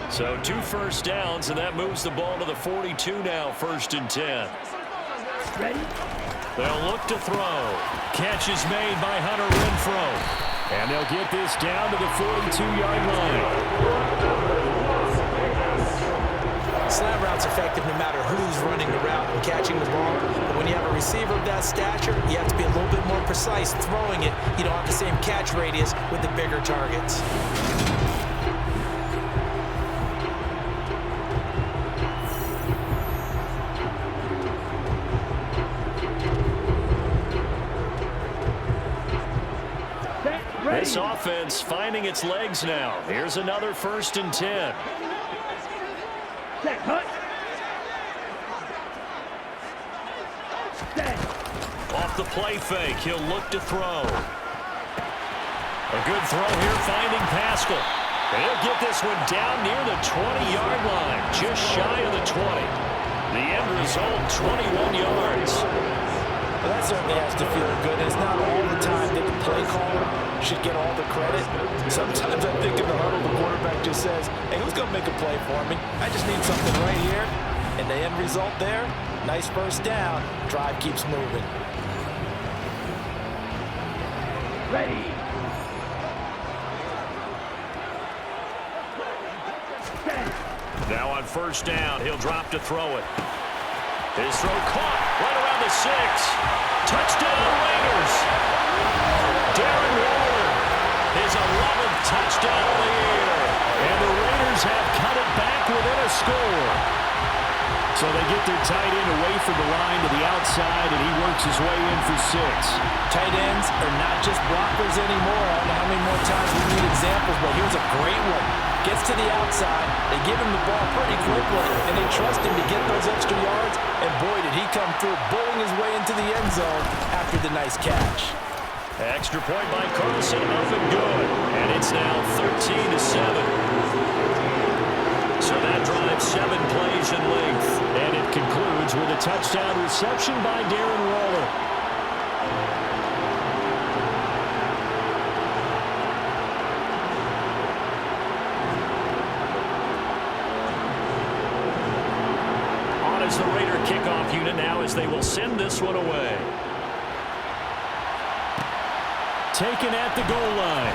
So 2 1st downs, and that moves the ball to the 42 now, 1st and 10. Ready? They'll look to throw. Catch is made by Hunter Renfrow. And they'll get this down to the 42-yard line. Slant route's effective no matter who's running the route and catching the ball. But when you have a receiver of that stature, you have to be a little bit more precise throwing it. You don't have the same catch radius with the bigger targets. This offense finding its legs now. Here's another 1st and 10. Set, hut. Set. Off the play fake, he'll look to throw. A good throw here, finding Pascal. And he'll get this one down near the 20-yard line, just shy of the 20. The end result, 21 yards. Well, that certainly has to feel good. It's not all the time that the play caller should get all the credit. Sometimes I think in the huddle, the quarterback just says, hey, who's going to make a play for me? I just need something right here. And the end result there, nice first down. Drive keeps moving. Ready. Now on first down, he'll drop to throw it. His throw caught right around the 6. Touchdown, Raiders. Darren Waller, his 11th touchdown of the year. And the Raiders have cut it back within a score. So they get their tight end away from the line to the outside, and he works his way in for 6. Tight ends are not just blockers anymore. I don't know how many more times we need examples, but here's a great one. Gets to the outside, they give him the ball pretty quickly, and they trust him to get those extra yards, and boy, did he come through, bowling his way into the end zone after the nice catch. Extra point by Carlson, up and good, and it's now 13-7. So that drives 7 plays in length, and it concludes with a touchdown reception by Darren Waller. Is the Raider kickoff unit now as they will send this one away. Taken at the goal line.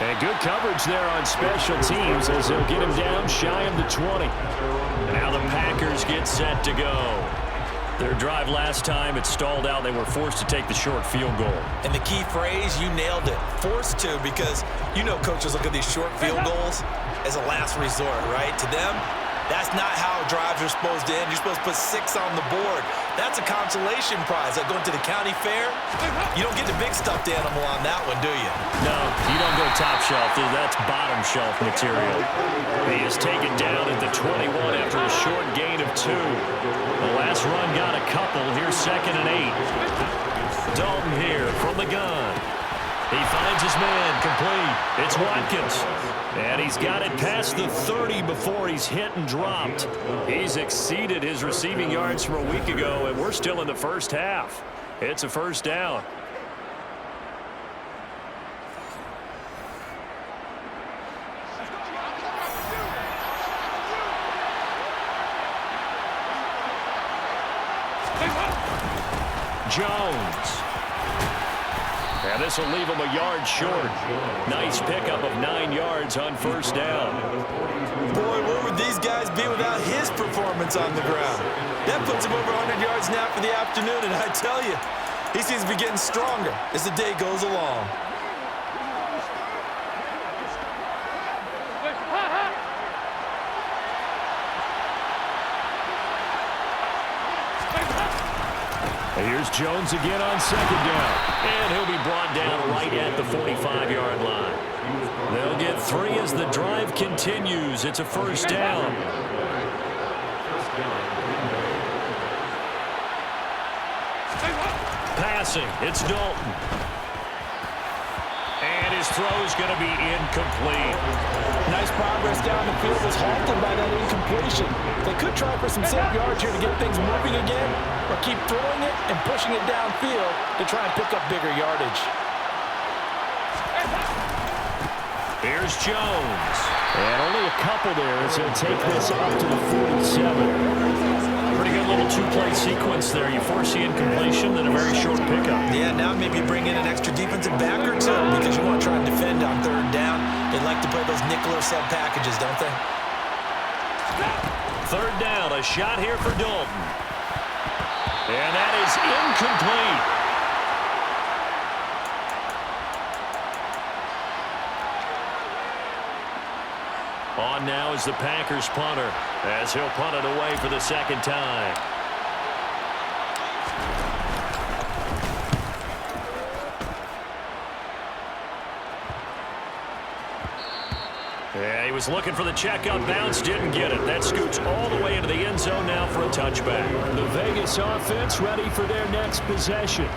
And good coverage there on special teams as they'll get him down shy of the 20. Now the Packers get set to go. Their drive last time, it stalled out. They were forced to take the short field goal. And the key phrase, you nailed it. Forced to, because you know coaches look at these short field goals as a last resort, right? To them, that's not how drives are supposed to end. You're supposed to put 6 on the board. That's a consolation prize. Like going to the county fair, you don't get the big stuffed animal on that one, do you? No, you don't go top shelf. That's bottom shelf material. He is taken down at the 21 after a short gain of 2. The last run got a couple. Here's 2nd and 8. Dalton here from the gun. He finds his man complete. It's Watkins. And he's got it past the 30 before he's hit and dropped. He's exceeded his receiving yards from a week ago, and we're still in the first half. It's a first down. Jones. And this will leave him a yard short. Nice pickup of 9 yards on first down. Boy, where would these guys be without his performance on the ground? That puts him over 100 yards now for the afternoon, and I tell you, he seems to be getting stronger as the day goes along. Here's Jones again on 2nd down. And he'll be brought down right at the 45-yard line. They'll get 3 as the drive continues. It's a first down. Passing, it's Dalton. And his throw is going to be incomplete. Nice progress down the field was halted by that incompletion. They could try for some safe yards here to get things moving again, or keep throwing it and pushing it downfield to try and pick up bigger yardage. Here's Jones. And only a couple there as he'll take this off to the 47. Pretty good little 2-play sequence there. You force the incompletion, then a very short pickup. Yeah, now maybe bring in an extra defensive back or 2 because you want to try and defend on 3rd down. They like to play those nickel or sub packages, don't they? 3rd down, a shot here for Dalton. And that is incomplete. On now is the Packers punter as he'll punt it away for the 2nd time. Yeah, he was looking for the checkout bounce, didn't get it. That scoots all the way into the end zone now for a touchback. The Vegas offense ready for their next possession.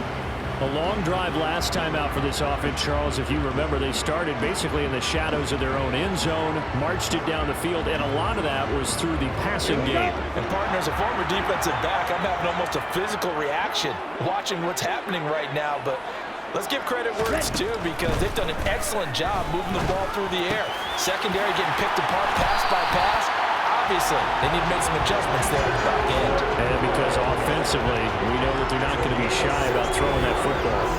A long drive last time out for this offense, Charles. If you remember, they started basically in the shadows of their own end zone, marched it down the field, and a lot of that was through the passing game. And partner, as a former defensive back, I'm having almost a physical reaction watching what's happening right now. But let's give credit where it's due, because they've done an excellent job moving the ball through the air. Secondary getting picked apart pass by pass. Obviously, they need to make some adjustments there at the back end. And because offensively, we know that they're not going to be shy about throwing that football.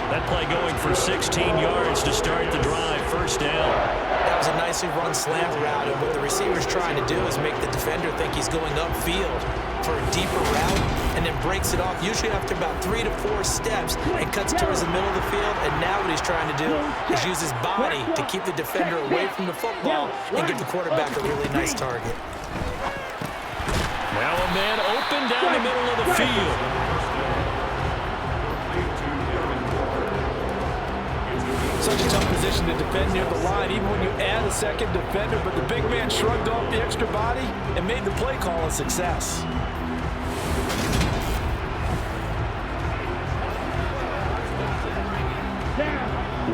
That play going for 16 yards to start the drive. First down. That was a nicely run slant route, and what the receiver's trying to do is make the defender think he's going upfield for a deeper route, and then breaks it off, usually after about 3 to 4 steps, and cuts towards the middle of the field. And now what he's trying to do is use his body to keep the defender away from the football and give the quarterback a really nice target. Now a man open down the middle of the field. Such a tough position to defend near the line, even when you add a second defender. But the big man shrugged off the extra body and made the play call a success.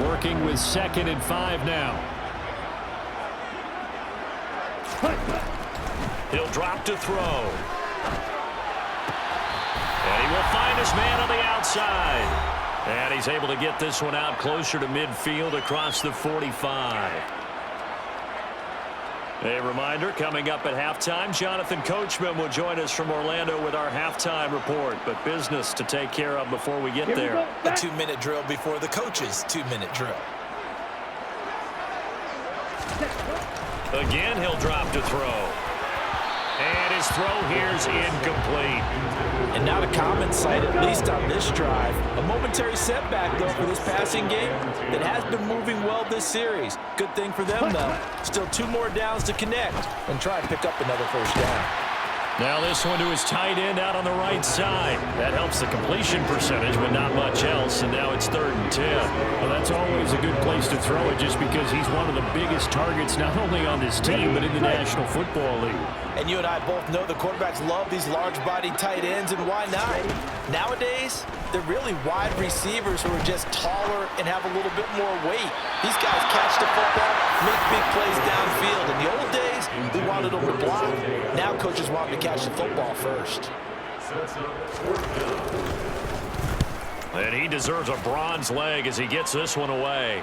Working with 2nd and 5 now. He'll drop to throw. And he will find his man on the outside. And he's able to get this one out closer to midfield across the 45. A reminder, coming up at halftime, Jonathan Coachman will join us from Orlando with our halftime report. But business to take care of before we get there. A 2-minute drill before the coach's 2-minute drill. Again, he'll drop to throw. And his throw here is incomplete. And not a common sight, at least on this drive. A momentary setback, though, for this passing game that has been moving well this series. Good thing for them, though. Still 2 more downs to connect and try and pick up another first down. Now this one to his tight end out on the right side. That helps the completion percentage, but not much else. And now it's 3rd and 10. Well, that's always a good place to throw it, just because he's one of the biggest targets, not only on this team, but in the National Football League. And you and I both know the quarterbacks love these large-bodied tight ends, and why not? Nowadays, they're really wide receivers who are just taller and have a little bit more weight. These guys catch the football, make big plays downfield. In the old days, we wanted them to block. Now coaches want them to catch the football first. And he deserves a bronze leg as he gets this one away.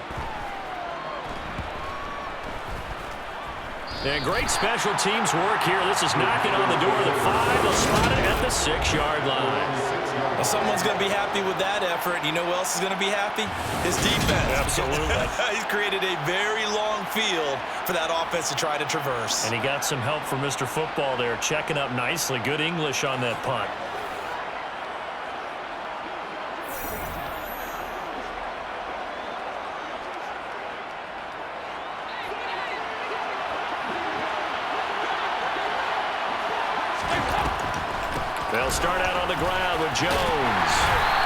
And great special teams work here. This is knocking on the door of the 5. They'll spot it at the 6-yard line. Well, someone's going to be happy with that effort. You know who else is going to be happy? His defense. Absolutely. He's created a very long field for that offense to try to traverse. And he got some help from Mr. Football there, checking up nicely. Good English on that punt. They'll start out on the ground with Jones.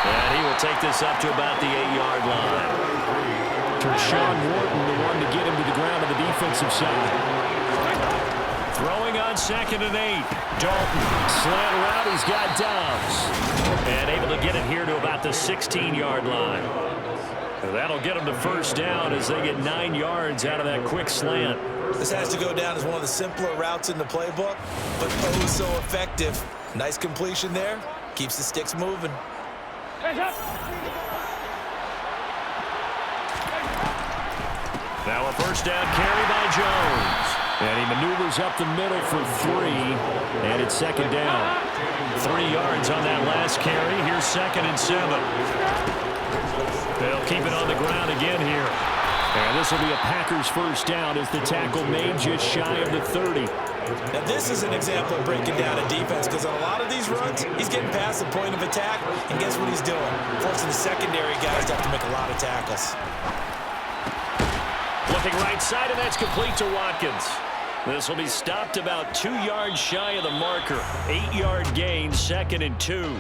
And he will take this up to about the 8-yard line. Tershawn Wharton, the one to get him to the ground on the defensive side. Throwing on 2nd and 8. Dalton, slant around, he's got Dobbs. And able to get it here to about the 16-yard line. And that'll get him to first down as they get 9 yards out of that quick slant. This has to go down as one of the simpler routes in the playbook, but oh so effective. Nice completion there. Keeps the sticks moving. Now a first down carry by Jones. And he maneuvers up the middle for 3. And it's 2nd down. 3 yards on that last carry. Here's 2nd and 7. They'll keep it on the ground again here. And this will be a Packers first down as the tackle made just shy of the 30. Now this is an example of breaking down a defense, because on a lot of these runs, he's getting past the point of attack, and guess what he's doing? Forcing the secondary guys to have to make a lot of tackles. Looking right side, and that's complete to Watkins. This will be stopped about 2 yards shy of the marker. 8-yard gain, 2nd and 2.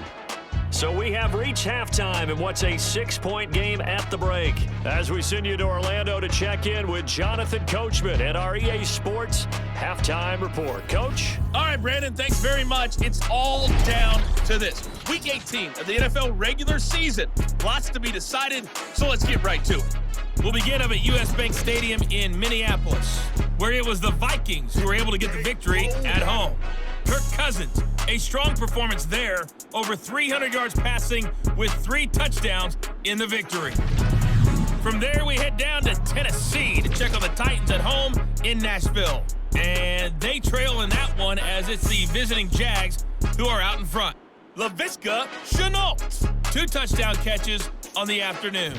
So we have reached halftime in what's a 6-point game at the break. As we send you to Orlando to check in with Jonathan Coachman at our EA Sports Halftime Report. Coach? All right, Brandon, thanks very much. It's all down to this. Week 18 of the NFL regular season. Lots to be decided, so let's get right to it. We'll begin up at US Bank Stadium in Minneapolis, where it was the Vikings who were able to get the victory at home. Kirk Cousins, a strong performance there, over 300 yards passing with 3 touchdowns in the victory. From there, we head down to Tennessee to check on the Titans at home in Nashville. And they trail in that one as it's the visiting Jags who are out in front. Laviska Shenault, 2 touchdown catches on the afternoon.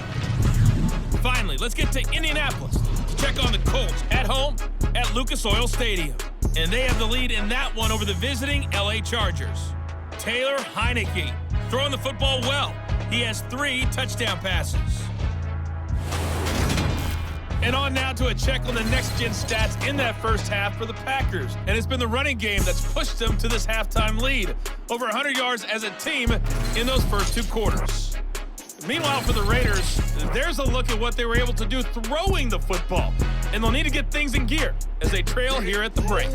Finally, let's get to Indianapolis to check on the Colts at home at Lucas Oil Stadium. And they have the lead in that one over the visiting LA Chargers. Taylor Heineke throwing the football well. He has 3 touchdown passes. And on now to a check on the next-gen stats in that first half for the Packers. And it's been the running game that's pushed them to this halftime lead. Over 100 yards as a team in those first 2 quarters. Meanwhile, for the Raiders, there's a look at what they were able to do throwing the football. And they'll need to get things in gear as they trail here at the break.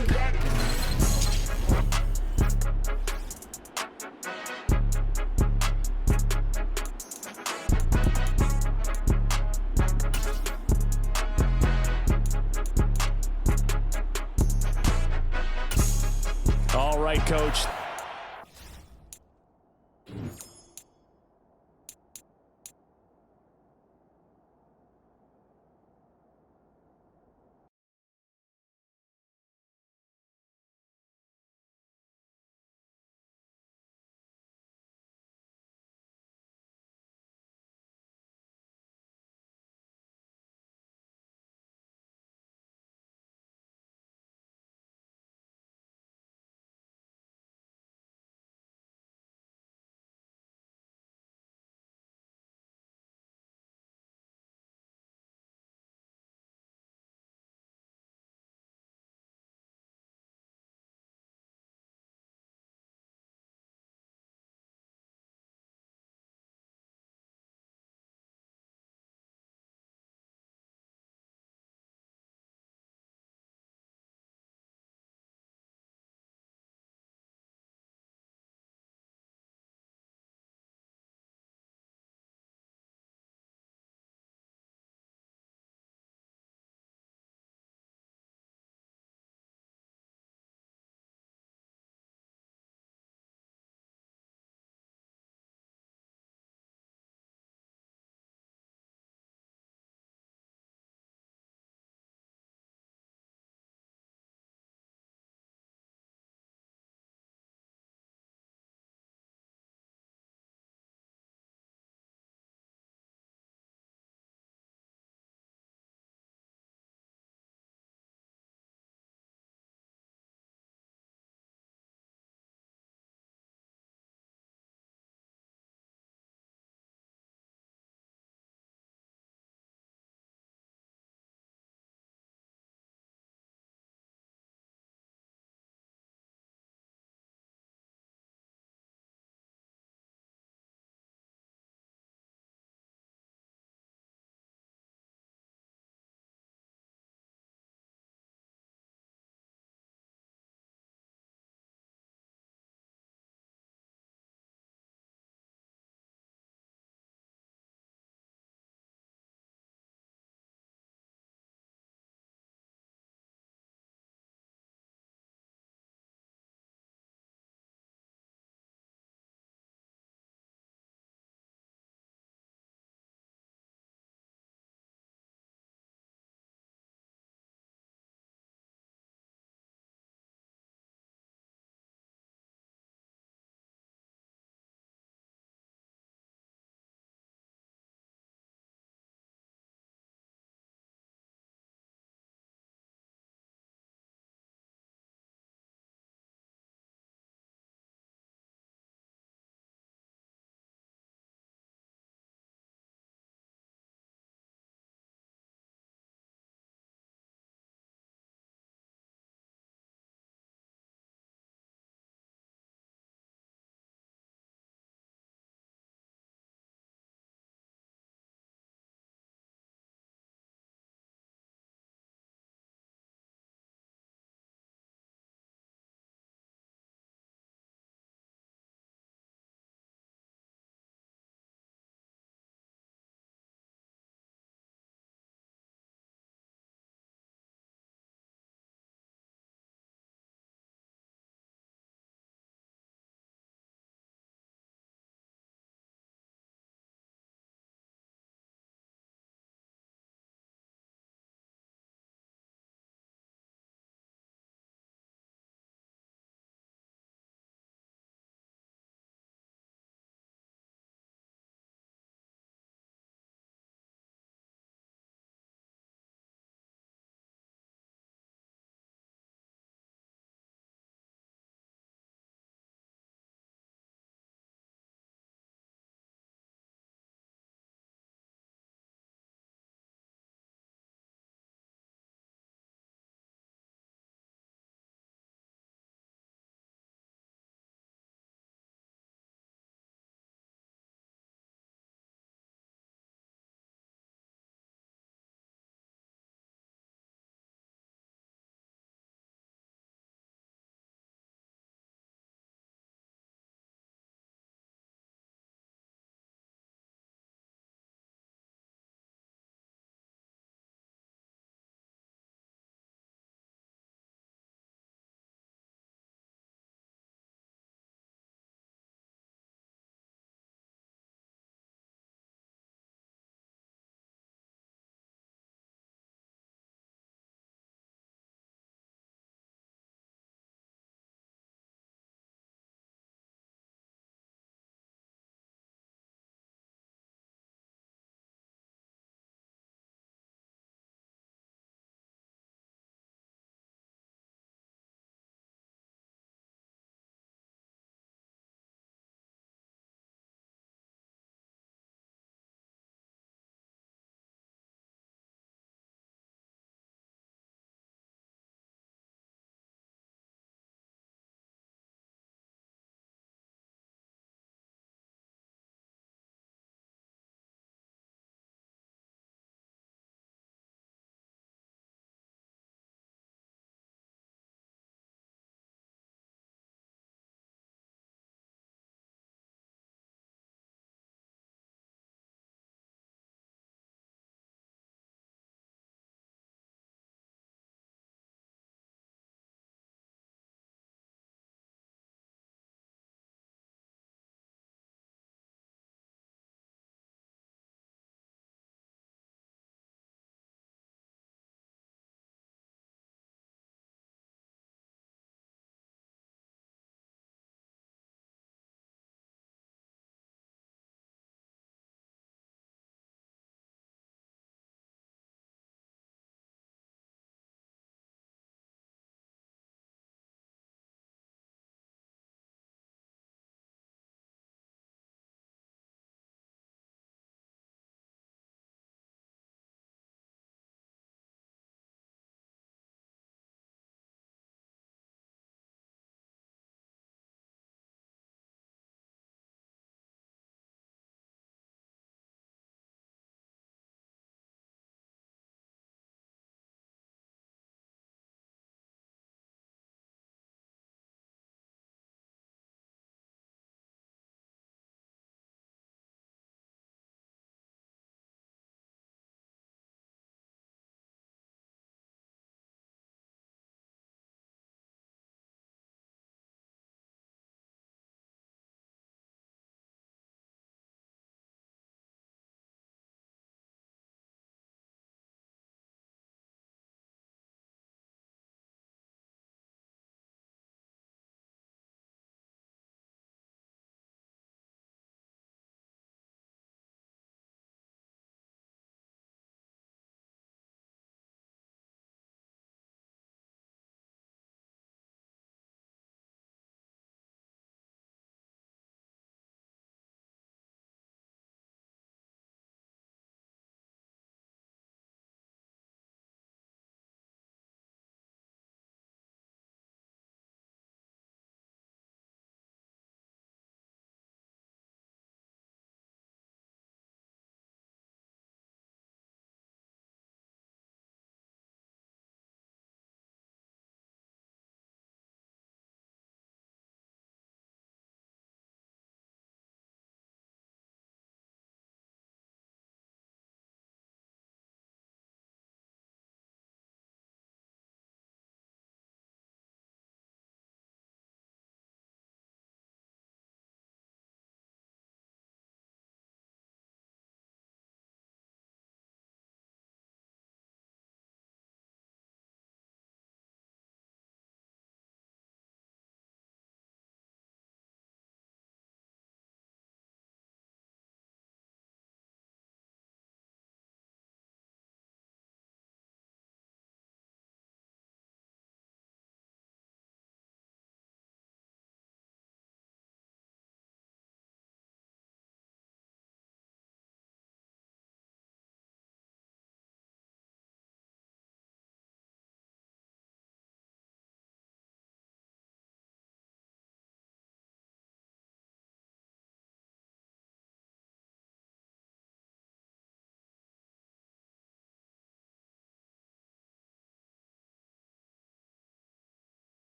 All right, Coach.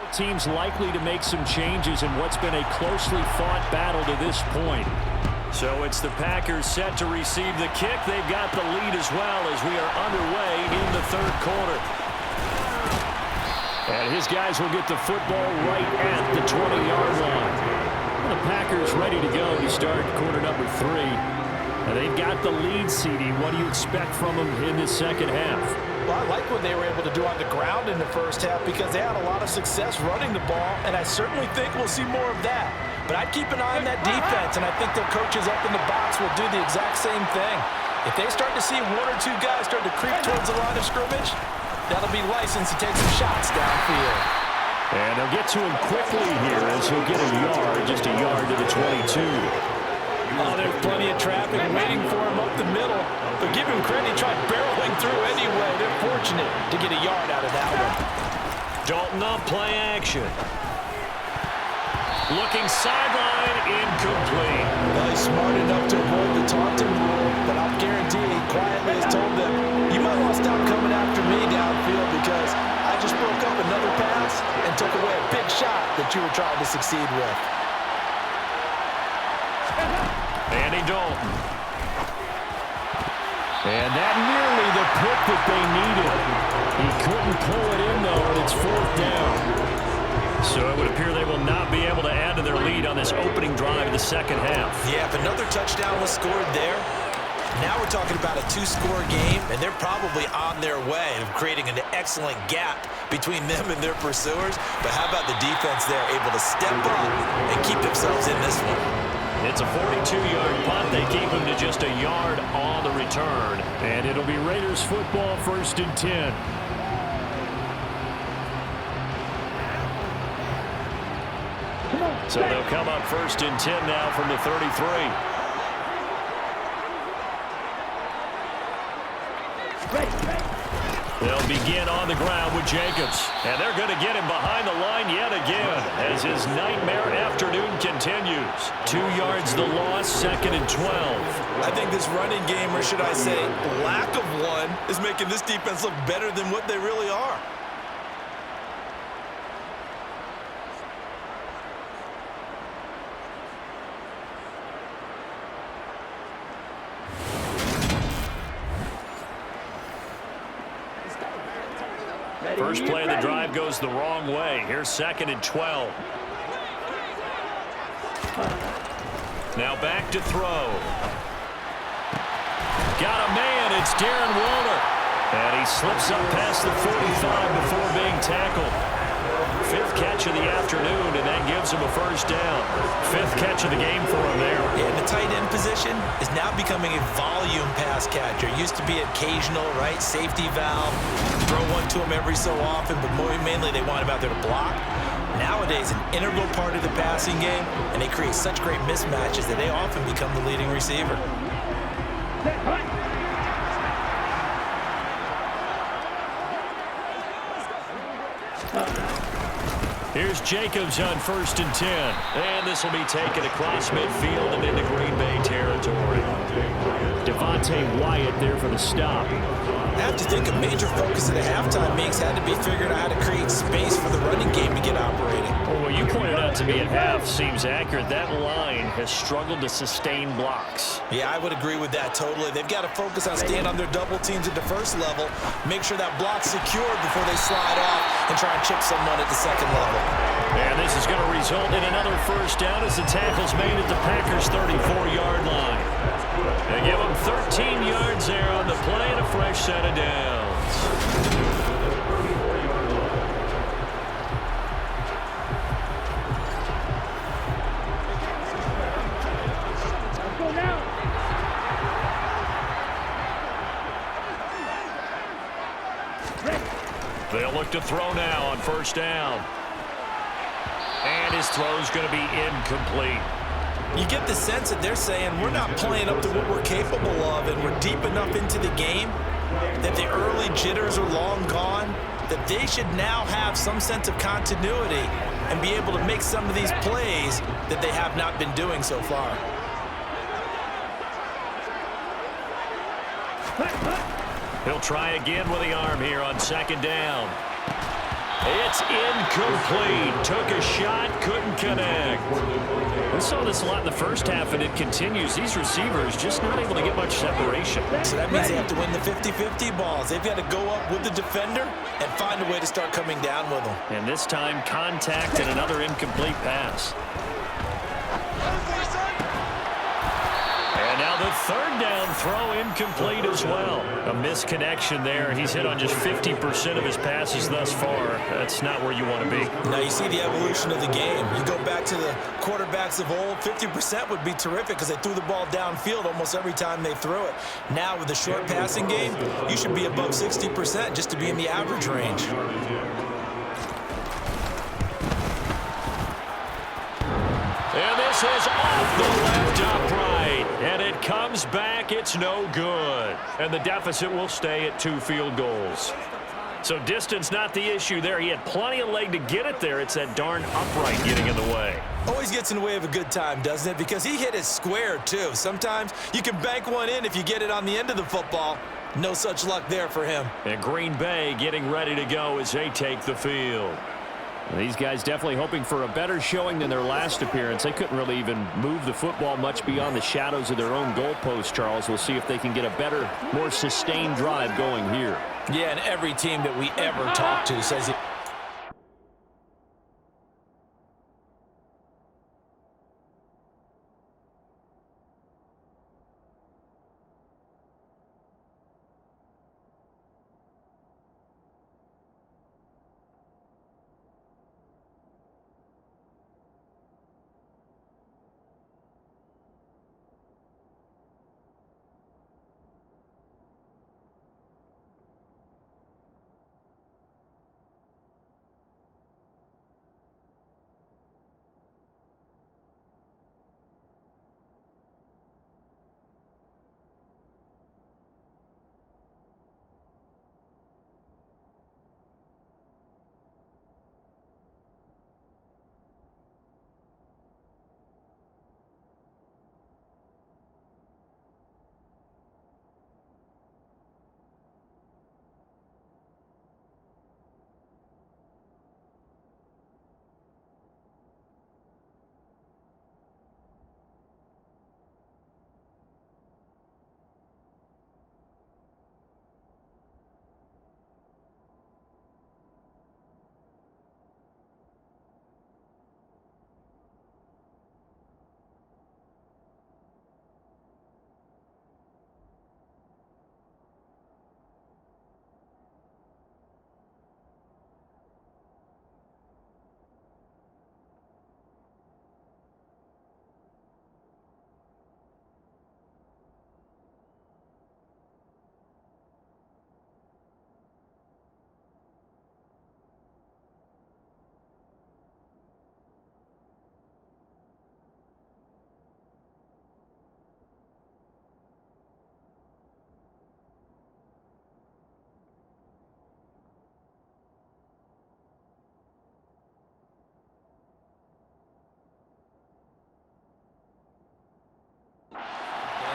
both teams likely to make some changes in what's been a closely fought battle to this point. So it's the Packers set to receive the kick. They've got the lead as well as we are underway in the third quarter. And his guys will get the football right at the 20-yard line. The Packers ready to go to start quarter number 3. And they've got the lead, CD. What do you expect from them in the second half? Well, I like what they were able to do on the ground in the first half because they had a lot of success running the ball, and I certainly think we'll see more of that. But I'd keep an eye on that defense, and I think their coaches up in the box will do the exact same thing. If they start to see 1 or 2 guys start to creep towards the line of scrimmage, that'll be license to take some shots downfield. And they'll get to him quickly here as he'll get a yard, just a yard to the 22. Oh, there's plenty of traffic waiting for him up the middle. But give him credit, he tried barreling through anyway. They're fortunate to get a yard out of that one. Dalton on play action. Looking sideline, incomplete. Well, he's smart enough to avoid the taunting rule, but I'll guarantee he quietly has told them, you might want to stop coming after me downfield because I just broke up another pass and took away a big shot that you were trying to succeed with. Andy Dalton. And that nearly the pick that they needed. He couldn't pull it in, though, and it's 4th down. So it would appear they will not be able to add to their lead on this opening drive of the second half. Yeah, if another touchdown was scored there, now we're talking about a 2-score game, and they're probably on their way of creating an excellent gap between them and their pursuers. But how about the defense there, able to step up and keep themselves in this one? It's a 42-yard punt. They keep him to just a yard on the return. And it'll be Raiders football, 1st and 10. So they'll come up 1st and 10 now from the 33. They'll begin on the ground with Jacobs. And they're going to get him behind the line yet again as his nightmare afternoon continues. 2 yards the loss, 2nd and 12. I think this running game, or should I say lack of one, is making this defense look better than what they really are. First play of the drive goes the wrong way. Here's 2nd and 12. Now back to throw. Got a man. It's Darren Waller. And he slips up past the 45 before being tackled. 5th catch of the afternoon, and that gives him a 1st down. 5th catch of the game for him there. And the tight end position is now becoming a volume pass catcher. Used to be occasional, right? Safety valve. Throw one to him every so often, but mainly they want him out there to block. Nowadays, an integral part of the passing game, and they create such great mismatches that they often become the leading receiver. Here's Jacobs on 1st and 10. And this will be taken across midfield and into Green Bay territory. Devontae Wyatt there for the stop. I have to think a major focus of the halftime meetings had to be figuring out how to create space for the running game to get operating. Well, what you pointed out to me at half seems accurate. That line has struggled to sustain blocks. Yeah, I would agree with that totally. They've got to focus on staying on their double teams at the first level, make sure that block's secured before they slide off and try and chip someone at the second level. And this is going to result in another 1st down as the tackle's made at the Packers' 34-yard line. They give them 13 yards there on the play and a fresh set of downs. They'll look to throw now on 1st down. And his throw's going to be incomplete. You get the sense that they're saying we're not playing up to what we're capable of, and we're deep enough into the game that the early jitters are long gone, that they should now have some sense of continuity and be able to make some of these plays that they have not been doing so far. He'll try again with the arm here on 2nd down. It's incomplete. Took a shot, couldn't connect. We saw this a lot in the first half, and it continues. These receivers just not able to get much separation. So that means they have to win the 50-50 balls. They've got to go up with the defender and find a way to start coming down with them. And this time, contact and another incomplete pass. And now the third down throw incomplete as well. A misconnection there. He's hit on just 50% of his passes thus far. That's not where you want to be. Now you see the evolution of the game. You go back to the quarterbacks of old, 50% would be terrific because they threw the ball downfield almost every time they threw it. Now with the short passing game, you should be above 60% just to be in the average range. And this is off the left upright. And it comes back. It's no good. And the deficit will stay at 2 field goals. So distance not the issue there. He had plenty of leg to get it there. It's that darn upright getting in the way. Always gets in the way of a good time, doesn't it? Because he hit it square, too. Sometimes you can bank one in if you get it on the end of the football. No such luck there for him. And Green Bay getting ready to go as they take the field. These guys definitely hoping for a better showing than their last appearance. They couldn't really even move the football much beyond the shadows of their own goalpost, Charles. We'll see if they can get a better, more sustained drive going here. Yeah, and every team that we ever talk to says it.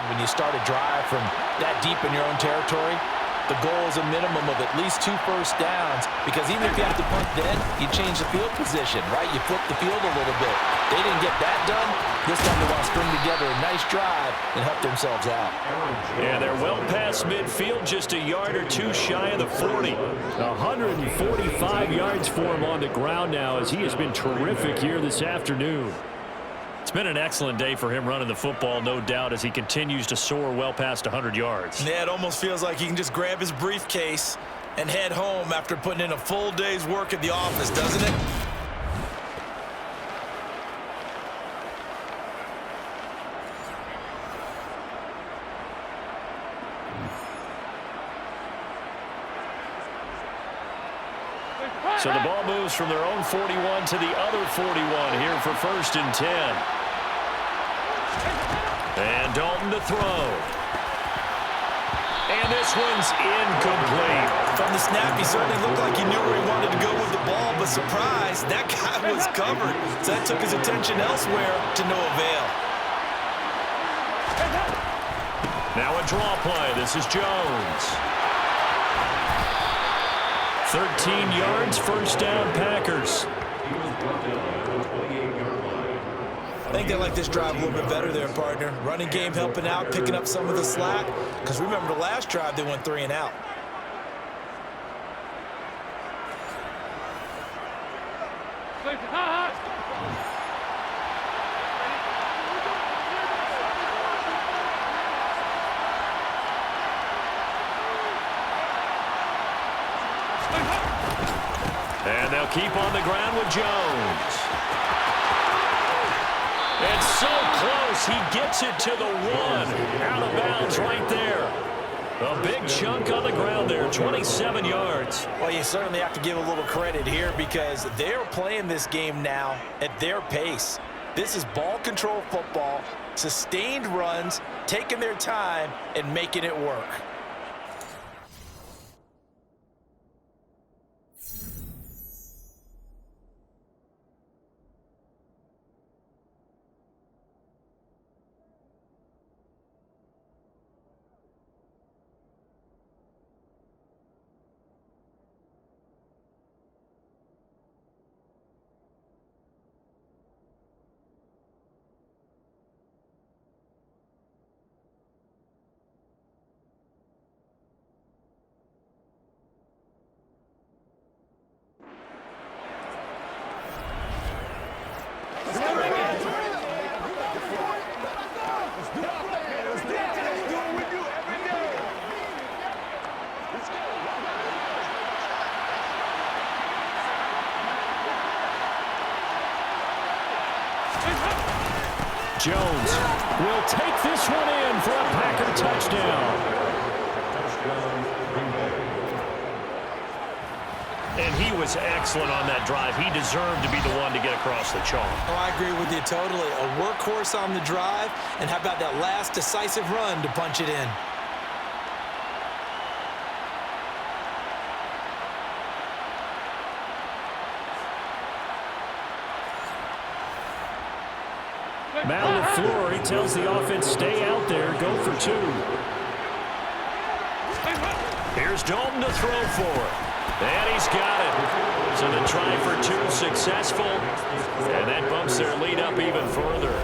When you start a drive from that deep in your own territory, the goal is a minimum of at least 2 first downs, because even if you have to punt then, you change the field position, right? You flip the field a little bit. They didn't get that done. This time they want to string together a nice drive and help themselves out. Yeah, they're well past midfield, just a yard or two shy of the 40. 145 yards for him on the ground now, as he has been terrific here this afternoon. It's been an excellent day for him running the football, no doubt, as he continues to soar well past 100 yards. Yeah, it almost feels like he can just grab his briefcase and head home after putting in a full day's work at the office, doesn't it? So the ball moves from their own 41 to the other 41 here for 1st and 10. And Dalton to throw. And this one's incomplete. From the snap, he certainly looked like he knew where he wanted to go with the ball, but surprise, that guy was covered. So that took his attention elsewhere to no avail. Now a draw play. This is Jones. 13 yards, first down, Packers. I think they like this drive a little bit better there, partner. Running game helping out, picking up some of the slack. Because remember the last drive, they went 3 and out. And they'll keep on the ground with Jones. It's so close, he gets it to the 1. Out of bounds right there. A big chunk on the ground there, 27 yards. Well, you certainly have to give a little credit here because they're playing this game now at their pace. This is ball control football, sustained runs, taking their time and making it work. Jones will take this one in for a Packer touchdown. And he was excellent on that drive. He deserved to be the one to get across the chalk. Oh, I agree with you totally. A workhorse on the drive, and how about that last decisive run to punch it in? Matt LaFleur, he tells the offense, stay out there, go for 2. Here's Dalton to throw for. And he's got it. So the try for 2 successful. And that bumps their lead up even further.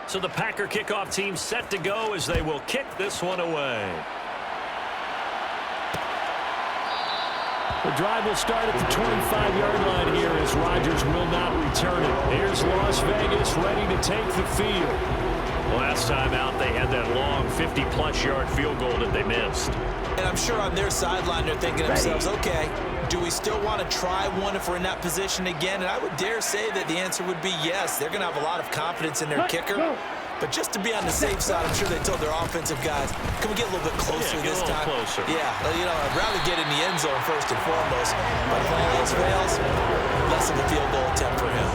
So the Packer kickoff team set to go as they will kick this one away. The drive will start at the 25-yard line here as Rodgers will not return it. Here's Las Vegas ready to take the field. Last time out, they had that long 50-plus yard field goal that they missed. And I'm sure on their sideline they're thinking to themselves, okay, do we still want to try one if we're in that position again? And I would dare say that the answer would be yes. They're going to have a lot of confidence in their kicker. But just to be on the safe side, I'm sure they told their offensive guys, can we get a little bit closer this time? Closer. Yeah, you know, I'd rather get in the end zone first and foremost. But if all else fails, less of a field goal attempt for him.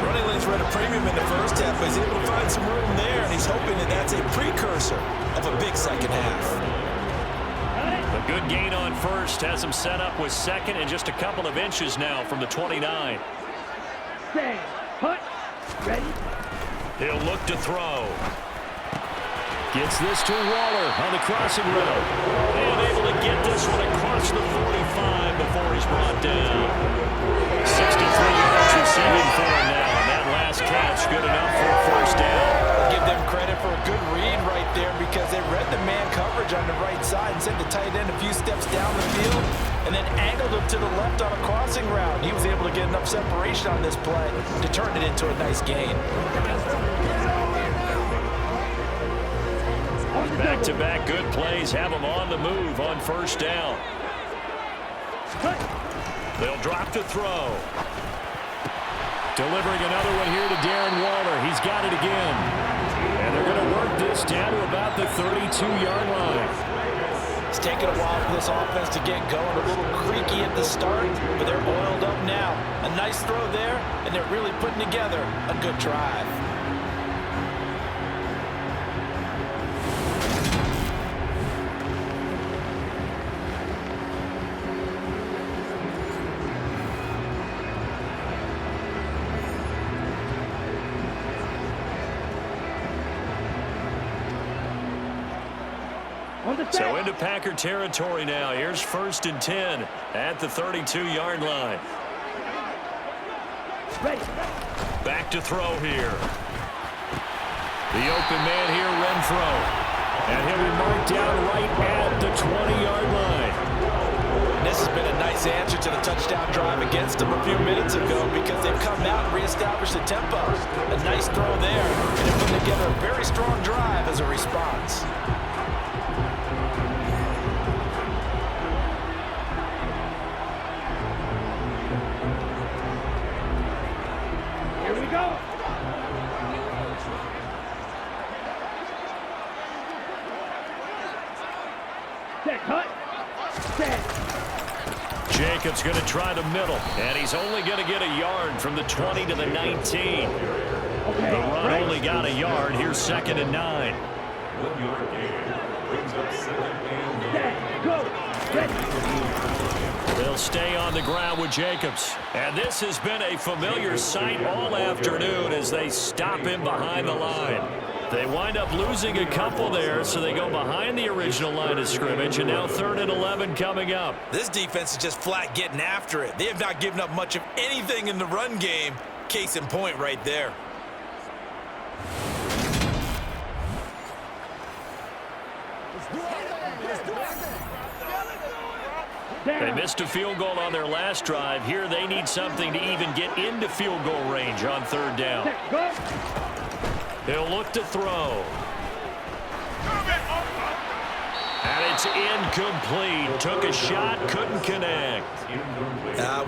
Running lanes were at a premium in the first half, but he's able to find some room there, and he's hoping that that's a precursor of a big second half. A good gain on first has him set up with second and just a couple of inches now from the 29. Stand, put, ready. He'll look to throw. Gets this to Waller on the crossing route. And able to get this one across the 45 before he's brought down. 63 yards receiving for him now. And that last catch good enough for a first down. Give them credit for a good read right there because they read the man coverage on the right side and sent the tight end a few steps down the field and then angled him to the left on a crossing route. He was able to get enough separation on this play to turn it into a nice gain. Back-to-back good plays have them on the move on first down. They'll drop to throw. Delivering another one here to Darren Waller. He's got it again. And they're going to work this down to about the 32-yard line. It's taken a while for this offense to get going. A little creaky at the start, but they're oiled up now. A nice throw there, and they're really putting together a good drive. So into Packer territory now. Here's 1st and 10 at the 32-yard line. Back to throw here. The open man here, Renfro. And he'll be marked down right at the 20-yard line. This has been a nice answer to the touchdown drive against them a few minutes ago because they've come out and reestablished the tempo. A nice throw there, and they're putting together a very strong drive as a response. Here we go. Set, cut. Set. Jacobs going to try the middle, and he's only going to get a yard from the 20 to the 19. The run only got a yard. Here's 2nd and 9. Set, go. Ready. They'll stay on the ground with Jacobs. And this has been a familiar sight all afternoon as they stop him behind the line. They wind up losing a couple there, so they go behind the original line of scrimmage, and now 3rd and 11 coming up. This defense is just flat getting after it. They have not given up much of anything in the run game. Case in point right there. They missed a field goal on their last drive. Here they need something to even get into field goal range on 3rd down. He'll look to throw. And it's incomplete. Took a shot, couldn't connect.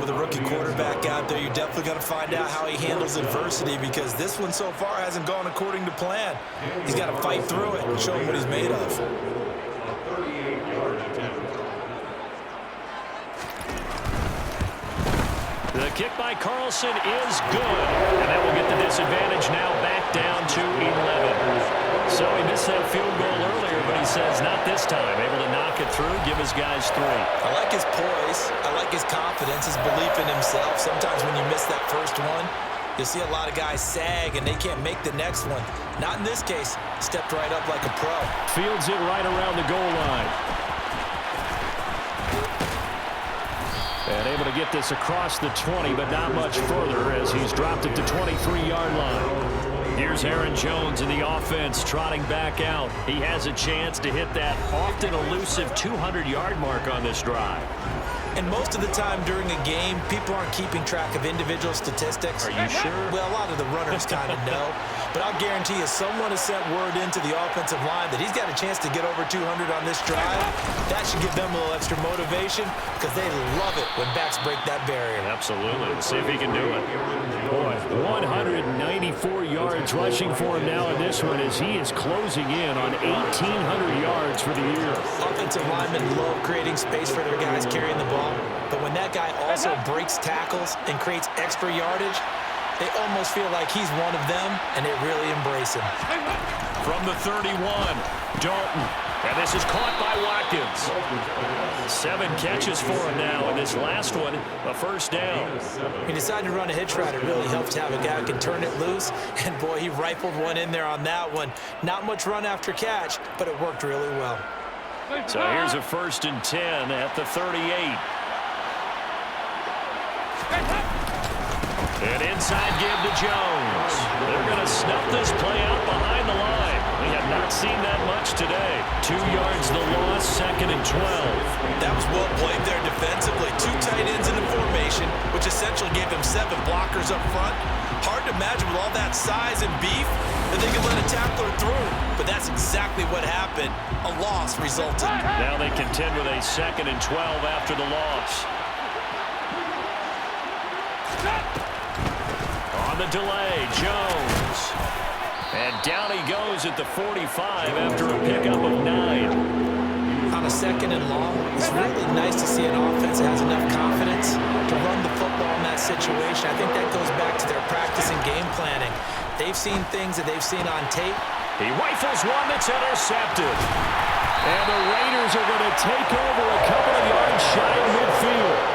With a rookie quarterback out there, you're definitely going to find out how he handles adversity because this one so far hasn't gone according to plan. He's got to fight through it and show him what he's made of. The kick by Carlson is good. And that will get the disadvantage now back down to 11. So he missed that field goal earlier, but he says not this time. Able to knock it through, give his guys 3. I like his poise. I like his confidence, his belief in himself. Sometimes when you miss that first one, you'll see a lot of guys sag and they can't make the next one. Not in this case. Stepped right up like a pro. Fields it right around the goal line. And able to get this across the 20, but not much further as he's dropped it to 23-yard line. Here's Aaron Jones in the offense trotting back out. He has a chance to hit that often elusive 200-yard mark on this drive. And most of the time during a game, people aren't keeping track of individual statistics. Are you sure? Well, a lot of the runners kind of know. But I'll guarantee you someone has sent word into the offensive line that he's got a chance to get over 200 on this drive. That should give them a little extra motivation because they love it when backs break that barrier. Absolutely. Let's see if he can do it. Boy, 194 yards rushing for him now in this one as he is closing in on 1,800 yards for the year. Offensive linemen love creating space for their guys carrying the ball. But when that guy also breaks tackles and creates extra yardage, they almost feel like he's one of them, and they really embrace him. From the 31, Dalton. And this is caught by Watkins. 7 catches for him now, and this last one, a 1st down. He decided to run a hitch route. It really helped to have a guy who can turn it loose. And, boy, he rifled one in there on that one. Not much run after catch, but it worked really well. So here's a 1st and 10 at the 38. An inside give to Jones. They're going to snuff this play out behind the line. We have not seen that much today. 2 yards the loss, 2nd and 12. That was well played there defensively. 2 tight ends in the formation, which essentially gave them 7 blockers up front. Hard to imagine with all that size and beef that they could let a tackler through. But that's exactly what happened. A loss resulted. Now they contend with a 2nd and 12 after the loss. On the delay, Jones. And down he goes at the 45 after a pickup of 9. On a 2nd and long, it's really nice to see an offense that has enough confidence to run the football in that situation. I think that goes back to their practice and game planning. They've seen things that they've seen on tape. He rifles one that's intercepted. And the Raiders are going to take over a couple of yards shy of midfield.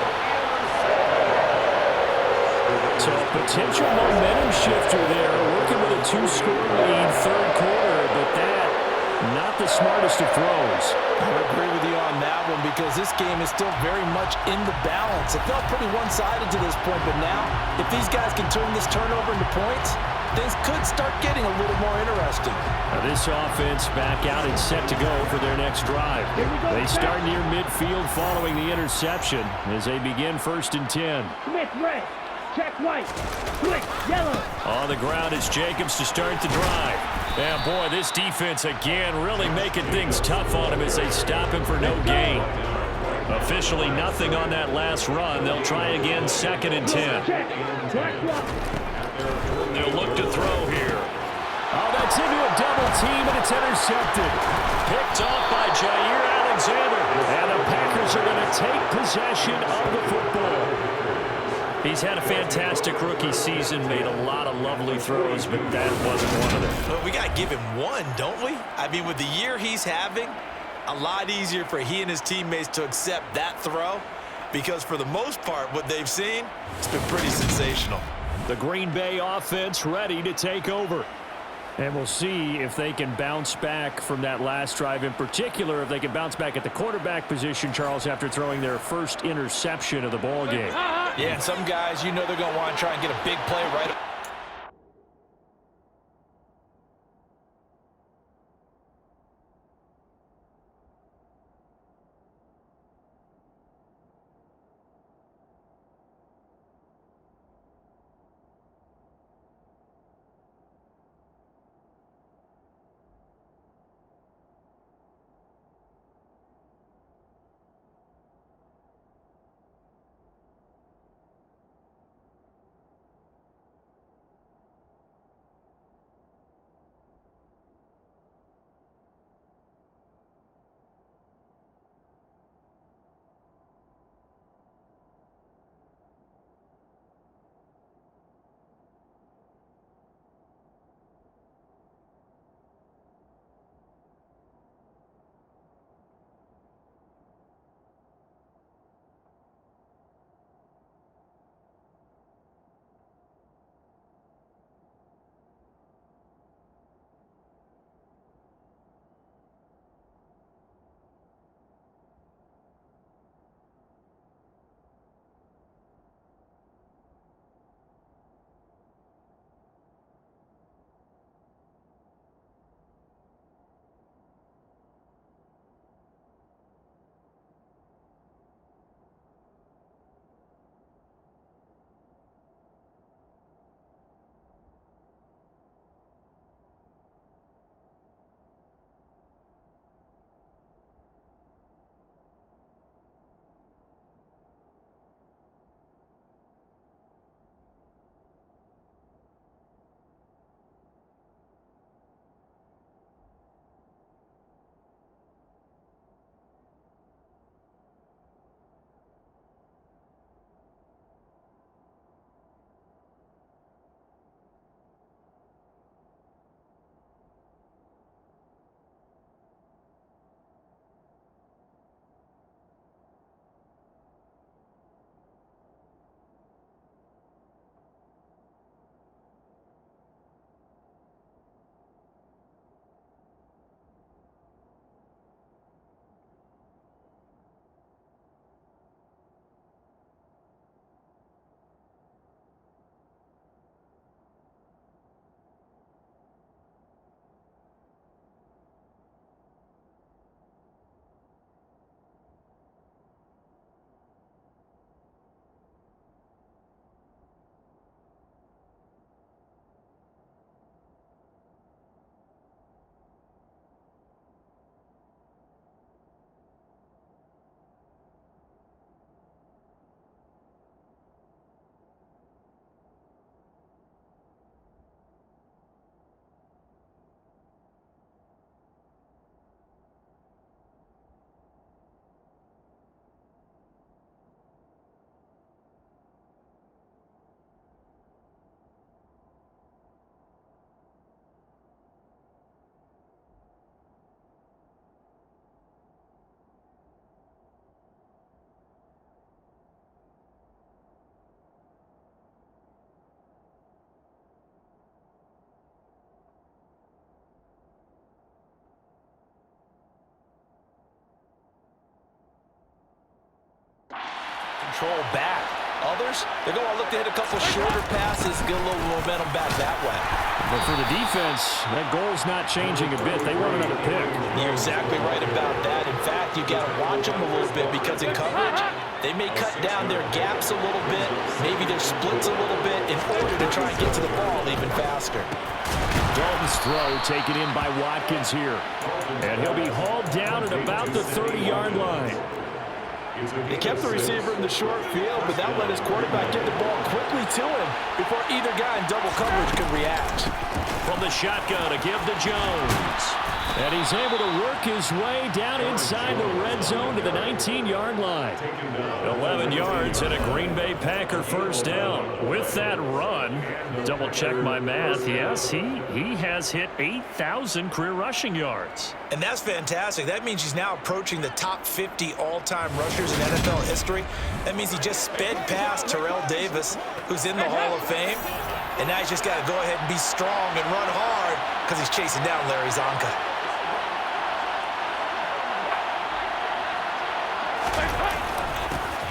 So a potential momentum shifter there, working with a 2-score lead, 3rd quarter, but that not the smartest of throws. I would agree with you on that one because this game is still very much in the balance. It felt pretty one-sided to this point, but now if these guys can turn this turnover into points, things could start getting a little more interesting. Now this offense back out and set to go for their next drive. They start near midfield following the interception as they begin 1st and 10. Smith, red. Check white. Quick, yellow. On the ground is Jacobs to start the drive. And boy, this defense again really making things tough on him as they stop him for no gain. Officially nothing on that last run. They'll try again 2nd and 10. They'll look to throw here. Oh, that's into a double team, and it's intercepted. Picked off by Jair Alexander. And the Packers are going to take possession of the football. He's had a fantastic rookie season, made a lot of lovely throws, but that wasn't one of them. Well, we got to give him one, don't we? I mean, with the year he's having, a lot easier for he and his teammates to accept that throw because for the most part, what they've seen, it's been pretty sensational. The Green Bay offense ready to take over. And we'll see if they can bounce back from that last drive, in particular, if they can bounce back at the quarterback position, Charles, after throwing their first interception of the ball game. Yeah, and some guys, you know they're going to want to try and get a big play right. control back. Others, they're going to look to hit a couple shorter passes, get a little momentum back that way. But for the defense, that goal's not changing a bit. They want another pick. You're exactly right about that. In fact, you got to watch them a little bit because in coverage, they may cut down their gaps a little bit, maybe their splits a little bit in order to try and get to the ball even faster. Dalton's throw taken in by Watkins here. And he'll be hauled down at about the 30-yard line. They kept the receiver in the short field, but that let his quarterback get the ball quickly to him before either guy in double coverage could react. From the shotgun to give to Jones. And he's able to work his way down inside the red zone to the 19-yard line. 11 yards and a Green Bay Packer first down. With that run, double-check my math, yes, he has hit 8,000 career rushing yards. And that's fantastic. That means he's now approaching the top 50 all-time rushers in NFL history. That means he just sped past Terrell Davis, who's in the Hall of Fame. And now he's just got to go ahead and be strong and run hard because he's chasing down Larry Zonka.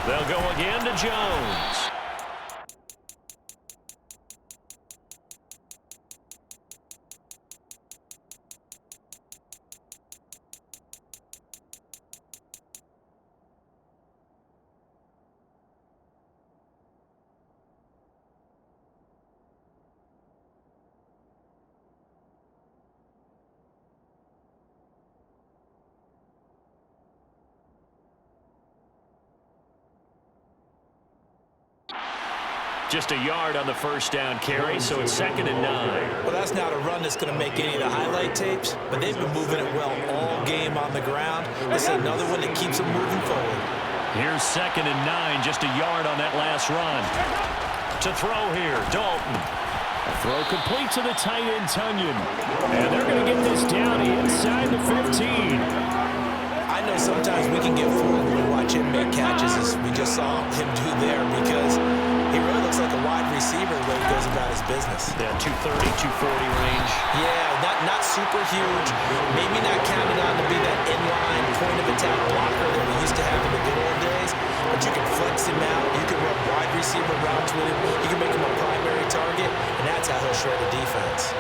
They'll go again to Jones. Just a yard on the first down carry, so it's 2nd and 9. Well, that's not a run that's going to make any of the highlight tapes, but they've been moving it well all game on the ground. This is another one that keeps them moving forward. Here's 2nd and 9, just a yard on that last run. To throw here, Dalton. Throw complete to the tight end, Tunyon. And they're going to get this down inside the 15. I know sometimes we can get fooled when we watch him make catches, as we just saw him do there, because he really looks like a wide receiver the way he goes about his business. Yeah, 230, 240 range. Yeah, not super huge. Maybe not counted on to be that inline point-of-attack blocker that we used to have in the good old days, but you can flex him out. You can run wide receiver routes with him. You can make him a primary target, and that's how he'll shred the defense.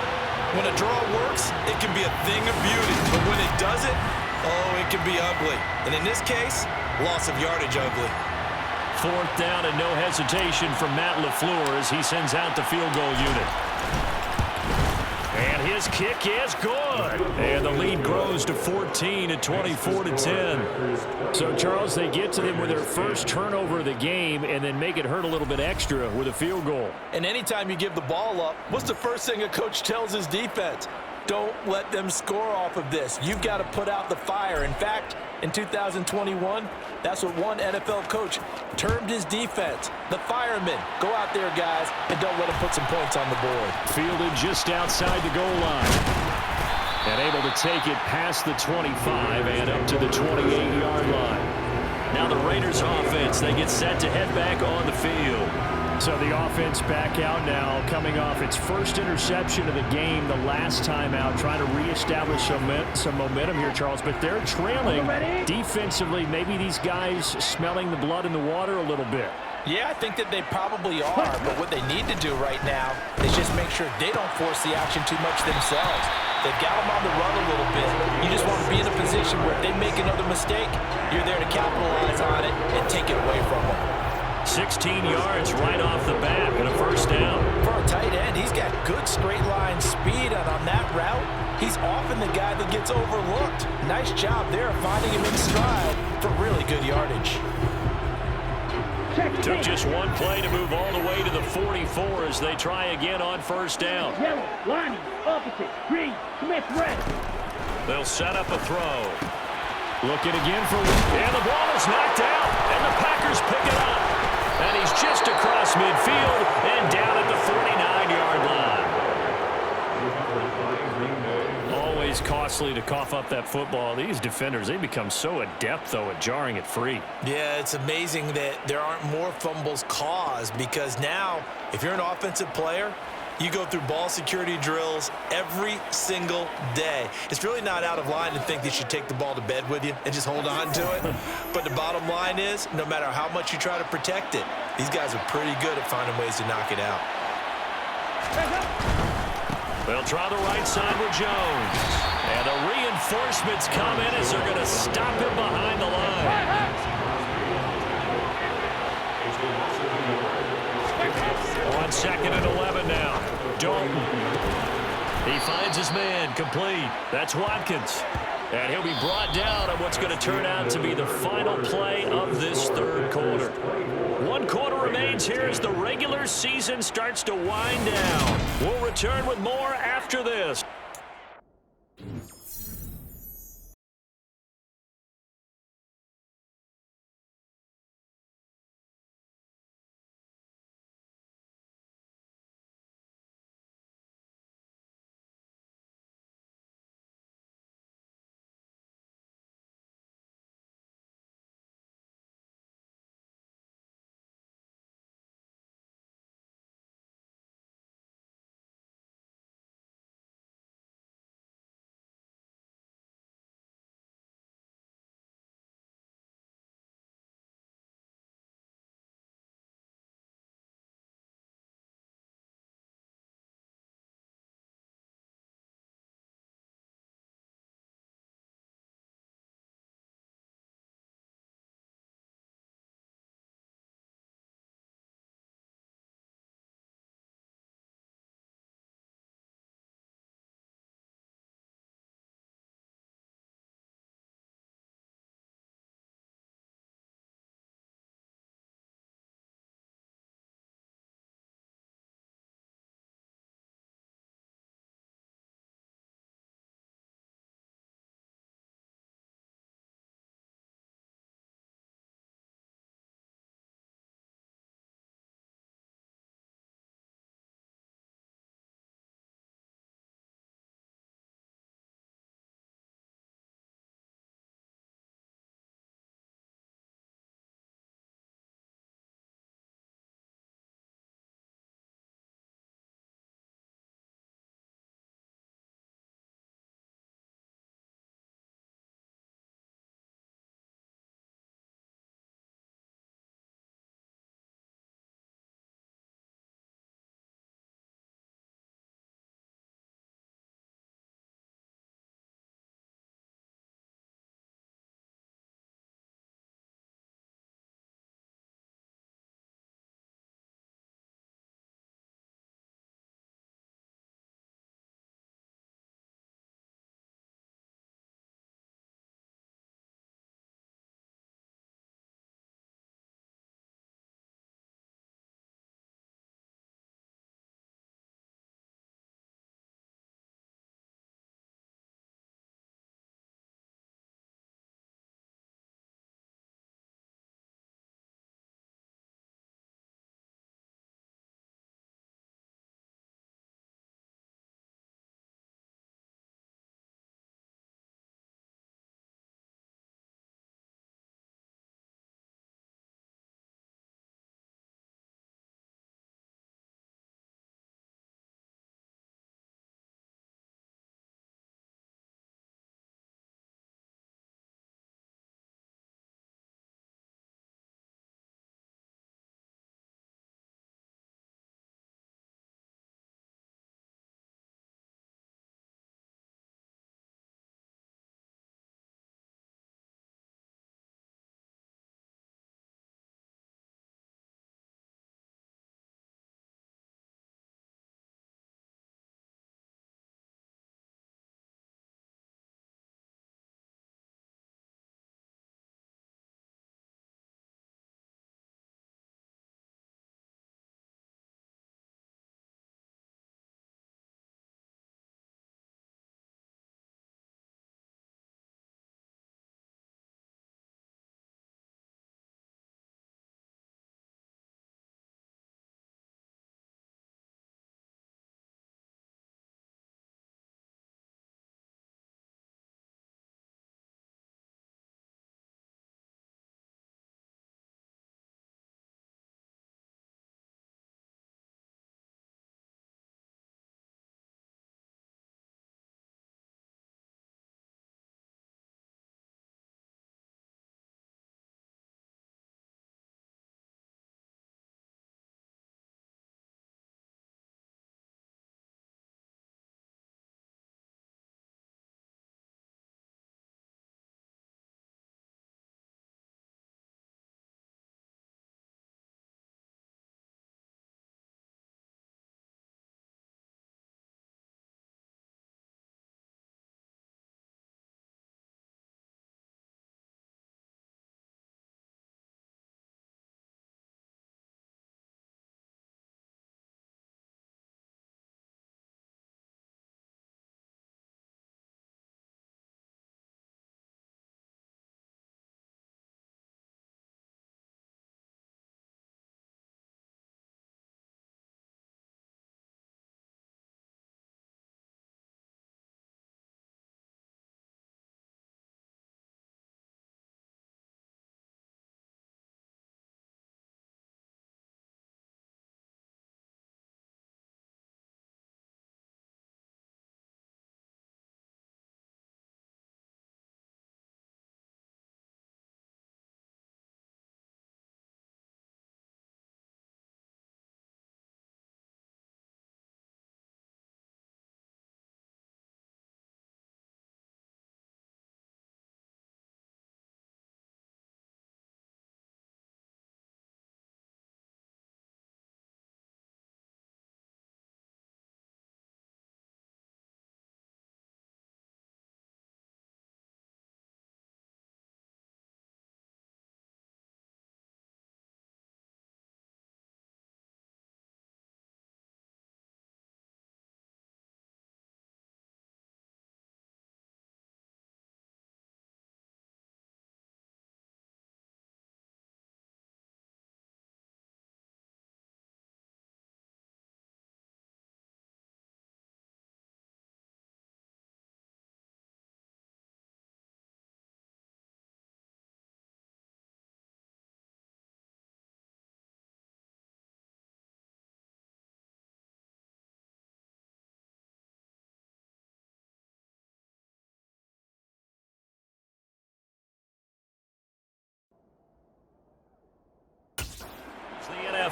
When a draw works, it can be a thing of beauty, but when it doesn't, oh, it can be ugly. And in this case, loss of yardage ugly. 4th down and no hesitation from Matt LaFleur as he sends out the field goal unit. And his kick is good. And the lead grows to 14 at 24-10. So, Charles, they get to them with their first turnover of the game and then make it hurt a little bit extra with a field goal. And anytime you give the ball up, what's the first thing a coach tells his defense? Don't let them score off of this. You've got to put out the fire. In fact, in 2021, that's what one NFL coach termed his defense. The firemen. Go out there, guys, and don't let them put some points on the board. Fielded just outside the goal line. And able to take it past the 25 and up to the 28-yard line. Now the Raiders offense, they get set to head back on the field. So the offense back out now, coming off its first interception of the game the last time out, trying to reestablish some momentum here, Charles. But they're trailing defensively. Maybe these guys smelling the blood in the water a little bit. Yeah, I think that they probably are. But what they need to do right now is just make sure they don't force the action too much themselves. They've got them on the run a little bit. You just want to be in a position where if they make another mistake, you're there to capitalize on it and take it away from them. 16 yards right off the bat and a first down. For a tight end, he's got good straight line speed, and on that route, he's often the guy that gets overlooked. Nice job there finding him in stride for really good yardage. Took just one play to move all the way to the 44 as they try again on first down. Yellow, lining, opposite, green, Smith, red. They'll set up a throw. Looking again for, and the ball is knocked out, and the Packers pick it up. And he's just across midfield and down at the 49-yard line. Always costly to cough up that football. These defenders, they become so adept, though, at jarring it free. Yeah, it's amazing that there aren't more fumbles caused, because now, if you're an offensive player, You go through ball security drills every single day. It's really not out of line to think that you should take the ball to bed with you and just hold on to it. But the bottom line is, no matter how much you try to protect it, these guys are pretty good at finding ways to knock it out. They'll try the right side with Jones. And the reinforcements come in as they're going to stop him behind the line. On 2nd and 11 now. Dalton. He finds his man, complete. That's Watkins. And he'll be brought down on what's going to turn out to be the final play of this third quarter. 1 quarter remains here as the regular season starts to wind down. We'll return with more after this.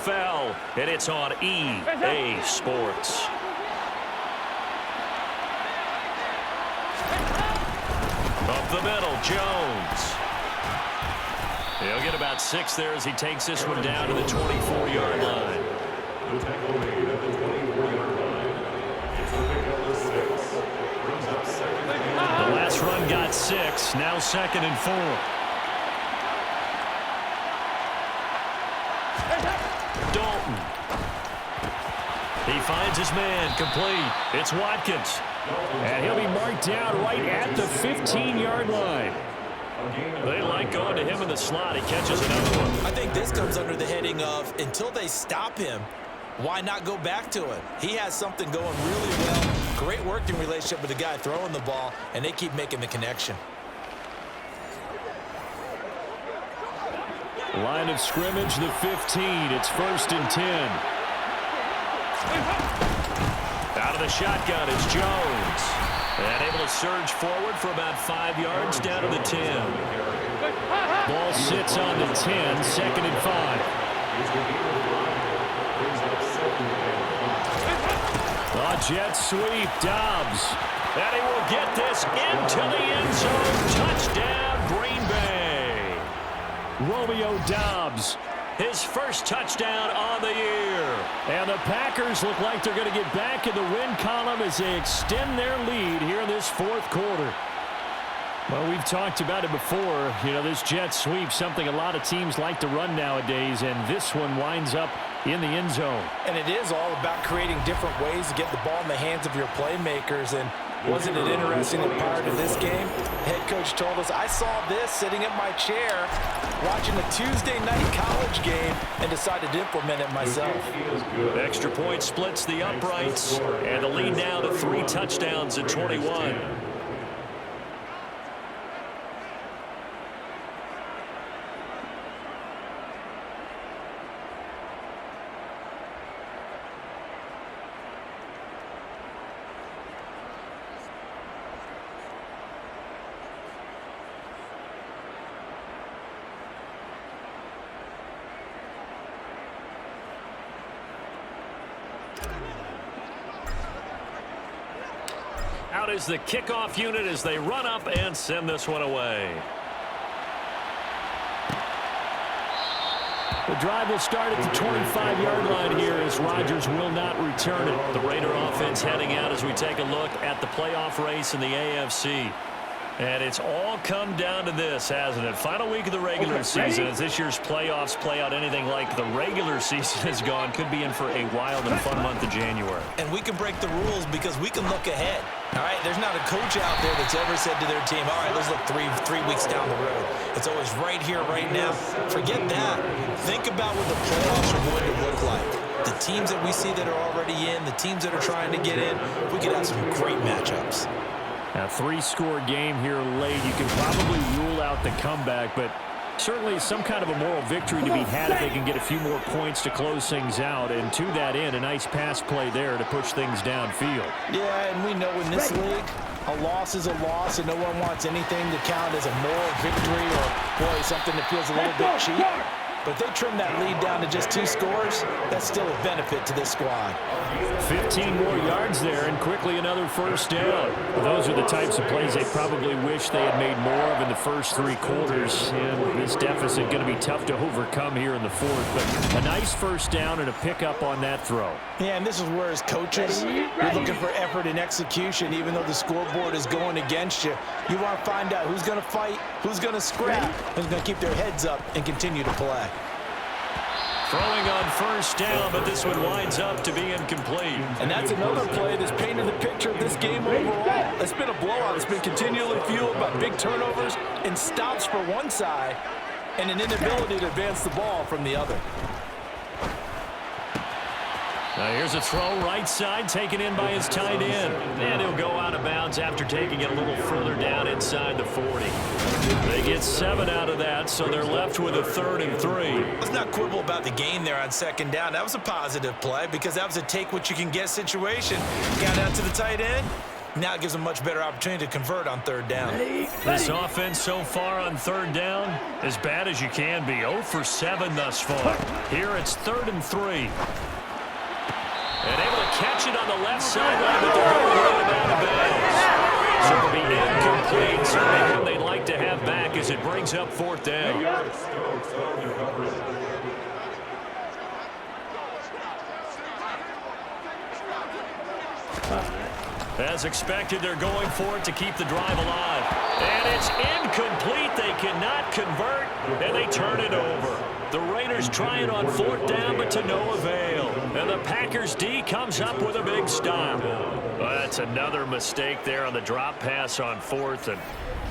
NFL, and it's on EA Sports. Up the middle, Jones. He'll get about 6 there as he takes this one down to the 24-yard line. The last run got 6, now 2nd and 4. Dalton. He finds his man, complete. It's Watkins. And he'll be marked down right at the 15-yard line. They like going to him in the slot. He catches another one. I think this comes under the heading of, until they stop him, why not go back to it? He has something going really well. Great working relationship with the guy throwing the ball, and they keep making the connection. Line of scrimmage, the 15. It's 1st and 10. Out of the shotgun is Jones. And able to surge forward for about 5 yards down to the 10. Ball sits on the 10, 2nd and 5. A jet sweep, Dobbs. And he will get this into the end zone. Touchdown, Green Bay. Romeo Dobbs. His first touchdown on the year. And the Packers look like they're going to get back in the win column as they extend their lead here in this 4th quarter. Well, we've talked about it before. You know, this jet sweep, something a lot of teams like to run nowadays, and this one winds up in the end zone. And it is all about creating different ways to get the ball in the hands of your playmakers. And wasn't it interesting that prior to this game, head coach told us, I saw this sitting in my chair watching a Tuesday night college game and decided to implement it myself. Extra point splits the uprights, and the lead now to 3 touchdowns at 21. Out is the kickoff unit as they run up and send this one away. The drive will start at the 25-yard line here as Rodgers will not return it. The Raider offense heading out as we take a look at the playoff race in the AFC. And it's all come down to this, hasn't it? Final week of the regular season. As this year's playoffs play out anything like the regular season has gone, could be in for a wild and fun month of January. And we can break the rules because we can look ahead. All right, there's not a coach out there that's ever said to their team, all right, let's look three weeks down the road. It's always right here, right now. Forget that. Think about what the playoffs are going to look like. The teams that we see that are already in, the teams that are trying to get in, we could have some great matchups. A 3-score game here late. You can probably rule out the comeback, but certainly some kind of a moral victory to be had if they can get a few more points to close things out. And to that end, a nice pass play there to push things downfield. Yeah, and we know in this league, a loss is a loss, and no one wants anything to count as a moral victory or, boy, something that feels a little bit cheap. But they trim that lead down to just 2 scores. That's still a benefit to this squad. 15 more yards there, and quickly another first down. Those are the types of plays they probably wish they had made more of in the first 3 quarters. And this deficit going to be tough to overcome here in the 4th. But a nice first down and a pickup on that throw. Yeah, and this is where as coaches, you're looking for effort and execution. Even though the scoreboard is going against you, you want to find out who's going to fight, who's going to scrap, who's going to keep their heads up and continue to play. Throwing on first down, but this one winds up to be incomplete. And that's another play that's painted the picture of this game overall. It's been a blowout. It's been continually fueled by big turnovers and stops for one side and an inability to advance the ball from the other. Now here's a throw right side taken in by his tight end. And he'll go out of bounds after taking it a little further down inside the 40. They get 7 out of that, so they're left with a 3rd and 3. Let's not quibble about the gain there on 2nd down. That was a positive play because that was a take-what-you-can-get situation. Got out to the tight end, Now it gives them much better opportunity to convert on third down. This offense so far on third down, as bad as you can be. 0 for 7 thus far. Here it's 3rd and 3. And able to catch it on the left sideline, but they're going to run it out of bounds. So it'll be incomplete. So one they'd like to have back as it brings up 4th down. As expected, they're going for it to keep the drive alive. And it's incomplete. They cannot convert, and they turn it over. The Raiders try it on 4th down, but to no avail. And the Packers D comes up with a big stop. Well, that's another mistake there on the drop pass on 4th, and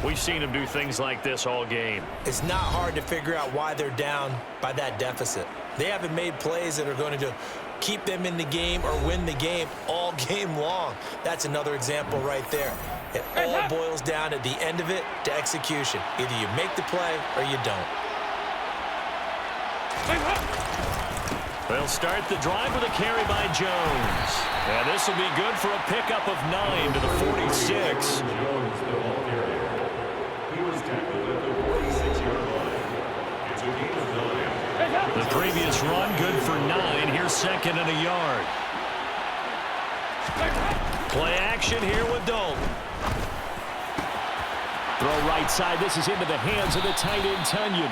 we've seen them do things like this all game. It's not hard to figure out why they're down by that deficit. They haven't made plays that are going to keep them in the game or win the game all game long. That's another example right there. It all boils down at the end of it to execution. Either you make the play or you don't. They'll start the drive with a carry by Jones. And this will be good for a pickup of 9 to the 46. The previous run good for 9. Here's 2nd and a yard. Play action here with Dalton. Throw right side. This is into the hands of the tight end, Tunyon.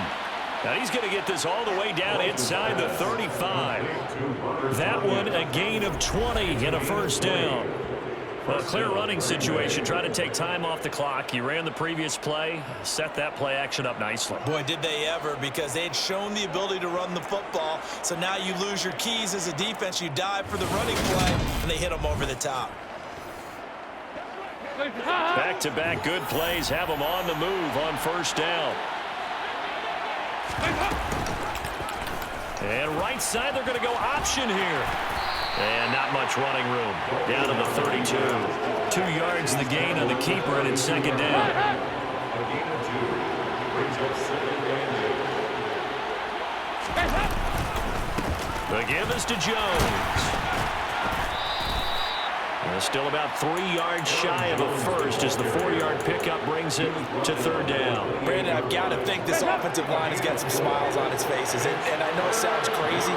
Now he's going to get this all the way down inside the 35. That one a gain of 20 and a 1st down. Well, a clear running situation. Trying to take time off the clock. He ran the previous play, set that play action up nicely. Boy, did they ever, because they had shown the ability to run the football. So now you lose your keys as a defense. You dive for the running play, and they hit them over the top. Back-to-back good plays have them on the move on 1st down. And right side, they're going to go option here. And not much running room. Down to the 32. 2 yards the gain on the keeper, and it's 2nd down. The give is to Jones. Still about 3 yards shy of a 1st as the 4-yard pickup brings it to 3rd down. Brandon, I've got to think this offensive line has got some smiles on its faces. And I know it sounds crazy,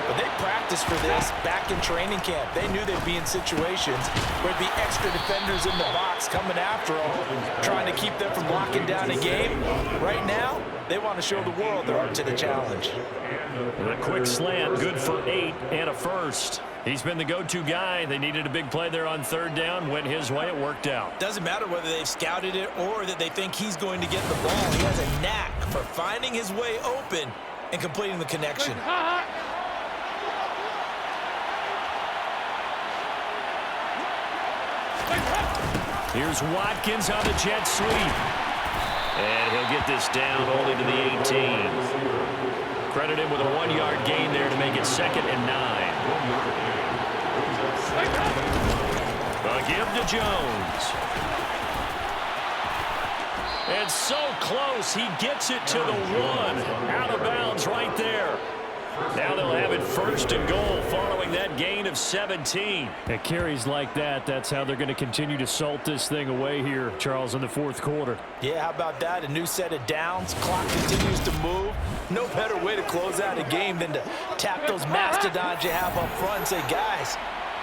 but they practiced for this back in training camp. They knew they'd be in situations where there'd be extra defenders in the box coming after them, trying to keep them from locking down a game. Right now, they want to show the world they're up to the challenge. And a quick slant, good for 8 and a 1st. He's been the go-to guy. They needed a big play there on 3rd down. Went his way. It worked out. Doesn't matter whether they've scouted it or that they think he's going to get the ball. He has a knack for finding his way open and completing the connection. Here's Watkins on the jet sweep. And he'll get this down only to the 18. Credit him with a 1-yard gain there to make it 2nd and 9. A give to Jones. And so close, he gets it to the 1. Out of bounds right there. Now they'll have it 1st and goal following that gain of 17. At carries like that, that's how they're going to continue to salt this thing away here, Charles, in the 4th quarter. Yeah, how about that? A new set of downs. Clock continues to move. No better way to close out a game than to tap those mastodons you have up front and say, guys,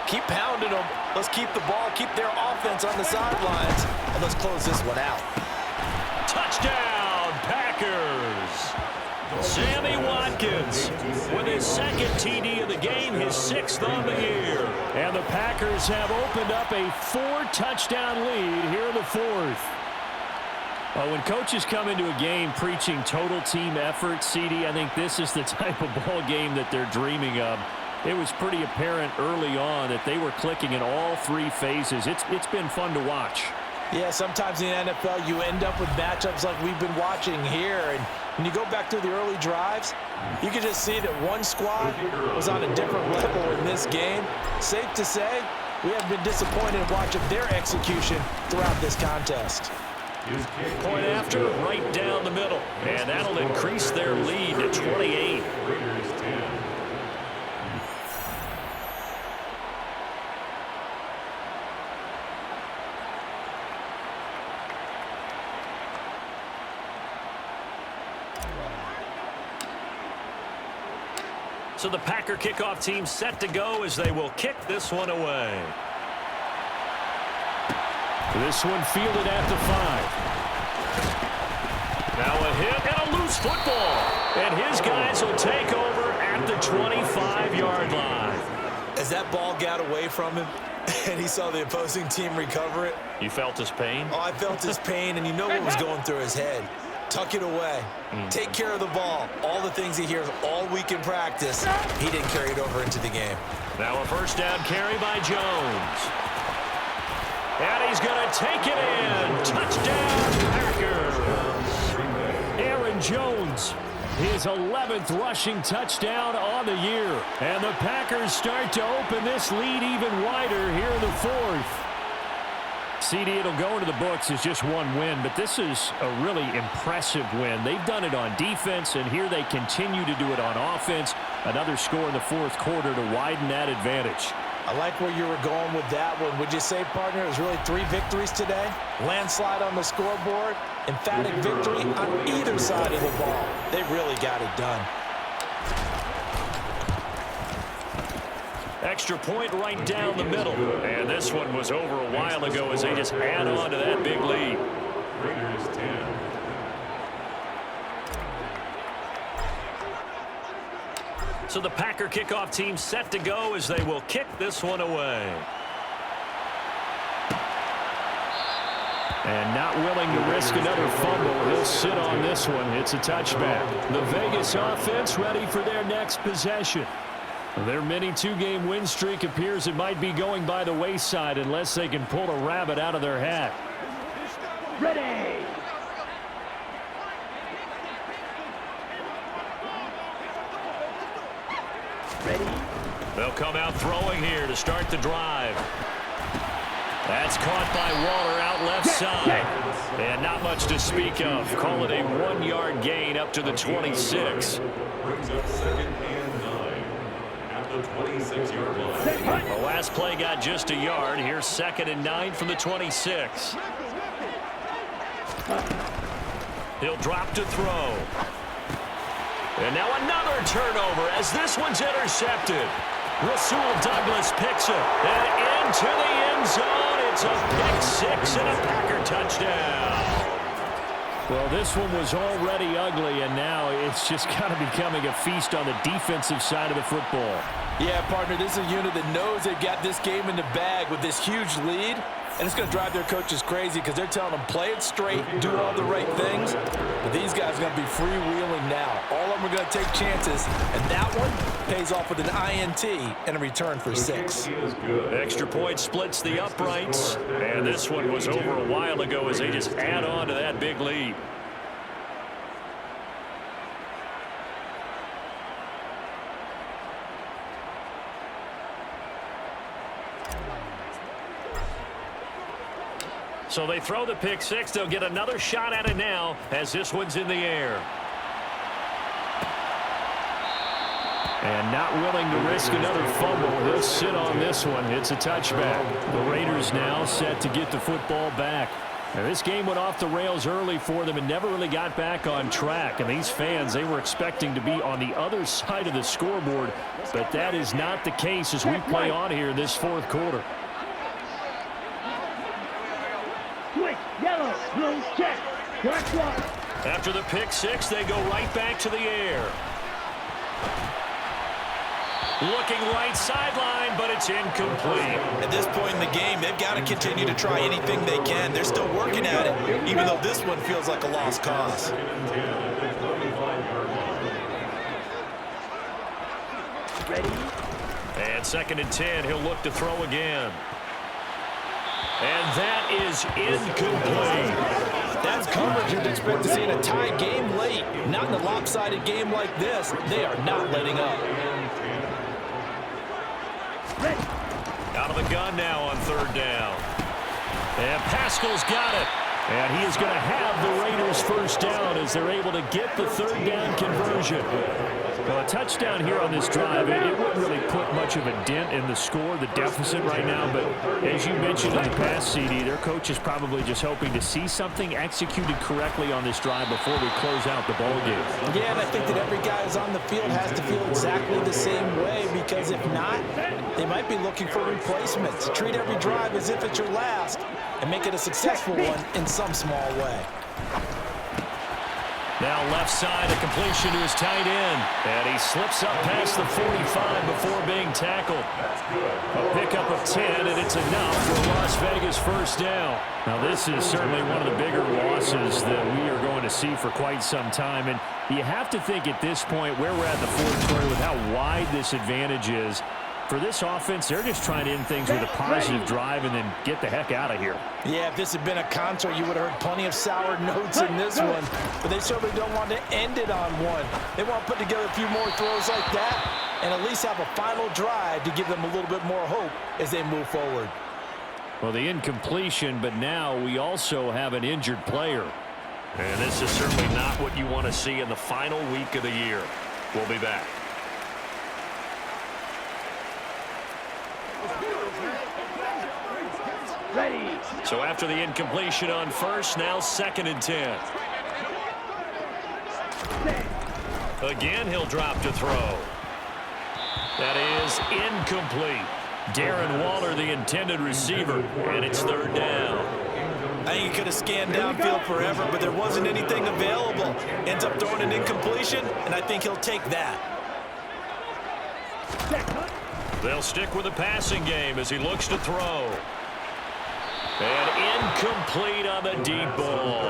keep pounding them. Let's keep the ball, keep their offense on the sidelines, and let's close this one out. Touchdown, Packers! Sammy Watkins with his 2nd TD of the game, his 6th on the year. And the Packers have opened up a 4-touchdown lead here in the 4th. When coaches come into a game preaching total team effort, CD, I think this is the type of ball game that they're dreaming of. It was pretty apparent early on that they were clicking in all 3 phases. It's been fun to watch. Yeah, sometimes in the NFL you end up with matchups like we've been watching here. And when you go back through the early drives, you can just see that one squad was on a different level in this game. Safe to say, we have been disappointed in watching their execution throughout this contest. Point after, right down the middle. And that'll increase their lead to 28. So the Packer kickoff team set to go as they will kick this one away. This one fielded at the 5. Now a hit and a loose football. And his guys will take over at the 25-yard line. As that ball got away from him and he saw the opposing team recover it. You felt his pain? Oh, I felt his pain, and you know what was going through his head. Tuck it away. Take care of the ball. All the things he hears all week in practice, he didn't carry it over into the game. Now a first down carry by Jones. And he's going to take it in. Touchdown, Packers. Aaron Jones, his 11th rushing touchdown on the year. And the Packers start to open this lead even wider here in the 4th. CD, it'll go into the books as just one win, but this is a really impressive win. They've done it on defense, and here they continue to do it on offense. Another score in the 4th quarter to widen that advantage. I like where you were going with that one. Would you say, partner, it was really 3 victories today? Landslide on the scoreboard, emphatic victory on either side of the ball. They really got it done. Extra point right down the middle. And this one was over a while ago as they just add on to that big lead. Raiders 10. So the Packer kickoff team set to go as they will kick this one away. And not willing to risk another fumble. He'll sit on this one. It's a touchback. The Vegas offense ready for their next possession. Their mini 2-game win streak appears it might be going by the wayside unless they can pull a rabbit out of their hat. Ready. They'll come out throwing here to start the drive. That's caught by Waller out left side. And not much to speak of. Call it a 1-yard gain up to the 26. Brings up 2nd and 9 at the 26-yard line. The last play got just a yard. Here's 2nd and 9 from the 26. He'll drop to throw. And now another turnover as this one's intercepted. Rasul Douglas picks it. And into the end zone. It's a pick 6 and a Packer touchdown. Well, this one was already ugly, and now it's just kind of becoming a feast on the defensive side of the football. Yeah, partner, this is a unit that knows they've got this game in the bag with this huge lead. And it's going to drive their coaches crazy because they're telling them play it straight, do all the right things. But these guys are going to be freewheeling now. All of them are going to take chances. And that one pays off with an INT and a return for 6. Extra point splits the uprights. And this one was over a while ago as they just add on to that big lead. So they throw the pick 6. They'll get another shot at it now as this one's in the air. And not willing to risk another fumble. He'll sit on this one. It's a touchback. The Raiders now set to get the football back. Now, this game went off the rails early for them and never really got back on track. And these fans, they were expecting to be on the other side of the scoreboard. But that is not the case as we play on here in this 4th quarter. Switch, yellow, blue, check. Correct one. After the pick 6, they go right back to the air. Looking right sideline, but it's incomplete. At this point in the game, they've got to continue to try anything they can. They're still working at it, even though this one feels like a lost cause. Ready? And 2nd and 10, he'll look to throw again. And that is incomplete. That's coverage you'd expect to see in a tie game late. Not in a lopsided game like this. They are not letting up. Out of the gun now on 3rd down. And Pascal's got it. And he is going to have the Raiders first down as they're able to get the third down conversion. Well, a touchdown here on this drive, it wouldn't really put much of a dent in the score, the deficit right now. But as you mentioned in the past, CD, their coach is probably just hoping to see something executed correctly on this drive before we close out the ball game. Yeah, and I think that every guy who's on the field has to feel exactly the same way, because if not, they might be looking for replacements. Treat every drive as if it's your last and make it a successful one in some small way. Now left side, a completion to his tight end. And he slips up past the 45 before being tackled. A pickup of 10, and it's enough for a Las Vegas first down. Now this is certainly one of the bigger losses that we are going to see for quite some time. And you have to think at this point where we're at in the fourth quarter with how wide this advantage is. For this offense, they're just trying to end things with a positive drive and then get the heck out of here. Yeah, if this had been a concert, you would have heard plenty of sour notes in this one. But they certainly don't want to end it on one. They want to put together a few more throws like that and at least have a final drive to give them a little bit more hope as they move forward. Well, the incompletion, but now we also have an injured player. And this is certainly not what you want to see in the final week of the year. We'll be back. So after the incompletion on first, now 2nd and 10. Again, he'll drop to throw. That is incomplete. Darren Waller, the intended receiver, and it's 3rd down. I think he could have scanned downfield forever, but there wasn't anything available. Ends up throwing an incompletion, and I think he'll take that. They'll stick with the passing game as he looks to throw. And incomplete on the deep ball.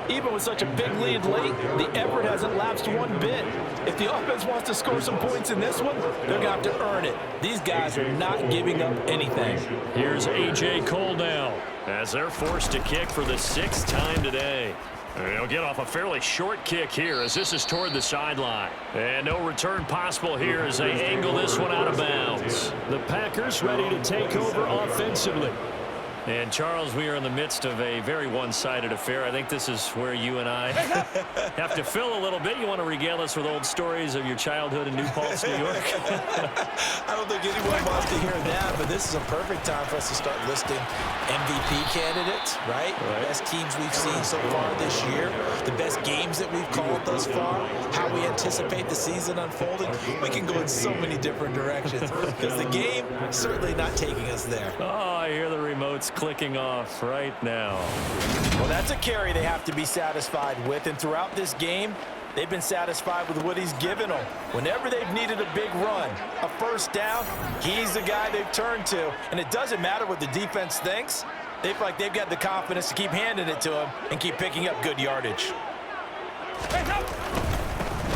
Even with such a big lead late, the effort hasn't lapsed one bit. If the offense wants to score some points in this one, they're going to have to earn it. These guys are not giving up anything. Here's A.J. Cole now as they're forced to kick for the 6th time today. They'll get off a fairly short kick here as this is toward the sideline. And no return possible here as they angle this one out of bounds. The Packers ready to take over offensively. And, Charles, we are in the midst of a very one-sided affair. I think this is where you and I have to fill a little bit. You want to regale us with old stories of your childhood in New Paltz, New York? I don't think anyone wants to hear that, but this is a perfect time for us to start listing MVP candidates, right? The best teams we've seen so far this year, the best games that we've called thus far, how we anticipate the season unfolding. We can go in so many different directions because the game is certainly not taking us there. Oh, I hear the remotes clicking off right now. Well, that's a carry they have to be satisfied with, and throughout this game, they've been satisfied with what he's given them. Whenever they've needed a big run, a first down, he's the guy they've turned to, and it doesn't matter what the defense thinks. They feel like they've got the confidence to keep handing it to him and keep picking up good yardage.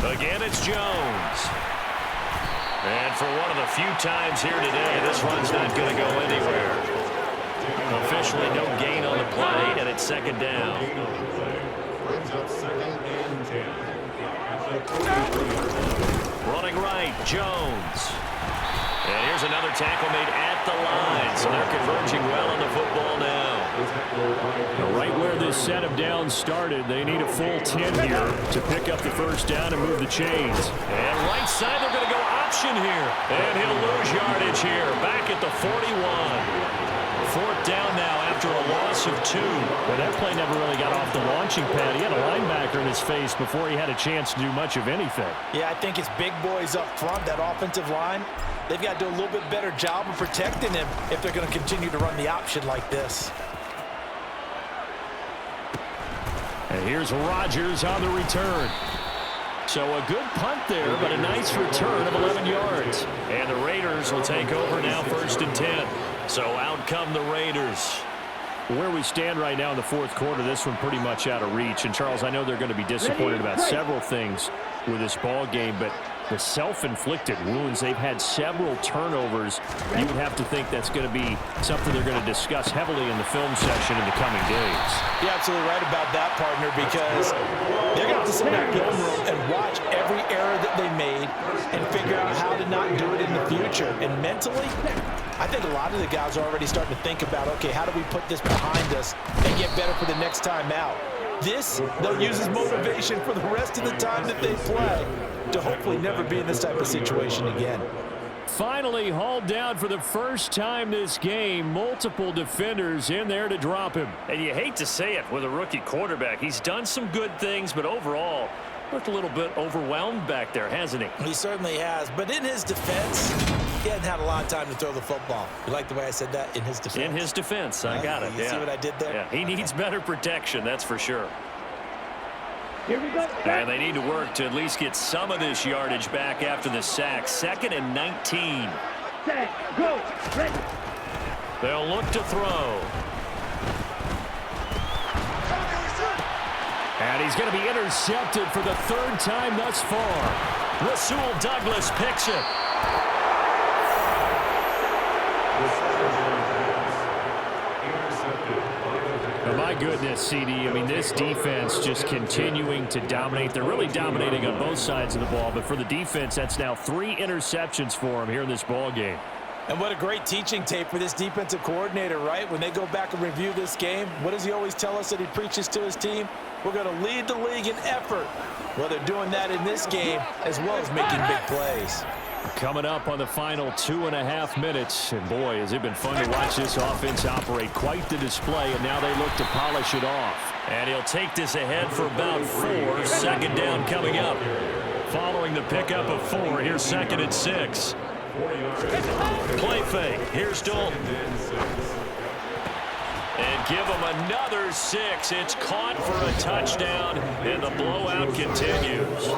Again, it's Jones. And for one of the few times here today, this run's not going to go anywhere. Officially no gain on the play, and it's 2nd down. Running right, Jones. And here's another tackle made at the line, so they're converging well on the football now. Right where this set of downs started, they need a full 10 here to pick up the first down and move the chains. And right side, they're going to go option here. And he'll lose yardage here, back at the 41. 4th down now after a loss of 2. Well, that play never really got off the launching pad. He had a linebacker in his face before he had a chance to do much of anything. Yeah, I think it's big boys up front, that offensive line. They've got to do a little bit better job of protecting him if they're going to continue to run the option like this. And here's Rodgers on the return. So a good punt there, but a nice return of 11 yards. And the Raiders will take over now 1st and 10. So out come the Raiders. Where we stand right now in the fourth quarter, this one pretty much out of reach. And, Charles, I know they're going to be disappointed about several things with this ball game, but The self-inflicted wounds. They've had several turnovers. You would have to think that's going to be something they're going to discuss heavily in the film session in the coming days. You're absolutely right about that, partner, because they're going to have to sit in that film room and watch every error that they made and figure out how to not do it in the future. And mentally, I think a lot of the guys are already starting to think about, okay, how do we put this behind us and get better for the next time out? This, they'll use as motivation for the rest of the time that they play to hopefully never be in this type of situation again. Finally hauled down for the first time this game. Multiple defenders in there to drop him. And you hate to say it with a rookie quarterback. He's done some good things, but overall, looked a little bit overwhelmed back there, hasn't he? He certainly has. But in his defense, he hasn't had a lot of time to throw the football. You like the way I said that? In his defense. In his defense. I got it. You see what I did there? Yeah, he needs better protection, that's for sure. Here we go. And they need to work to at least get some of this yardage back after the sack. 2nd and 19. Set, go, ready. They'll look to throw. And he's going to be intercepted for the 3rd time thus far. Rasul Douglas picks it. Oh, my goodness, CD. I mean, this defense just continuing to dominate. They're really dominating on both sides of the ball. But for the defense, that's now 3 interceptions for them here in this ball game. And what a great teaching tape for this defensive coordinator, right? When they go back and review this game, what does he always tell us that he preaches to his team? We're going to lead the league in effort. Well, they're doing that in this game as well as making big plays. Coming up on the final 2.5 minutes. And boy, has it been fun to watch this offense operate. Quite the display, and now they look to polish it off. And he'll take this ahead for about 4. 2nd down coming up. Following the pickup of 4, here's 2nd and 6. Play fake. Here's Dalton. And give him another 6. It's caught for a touchdown, and the blowout continues.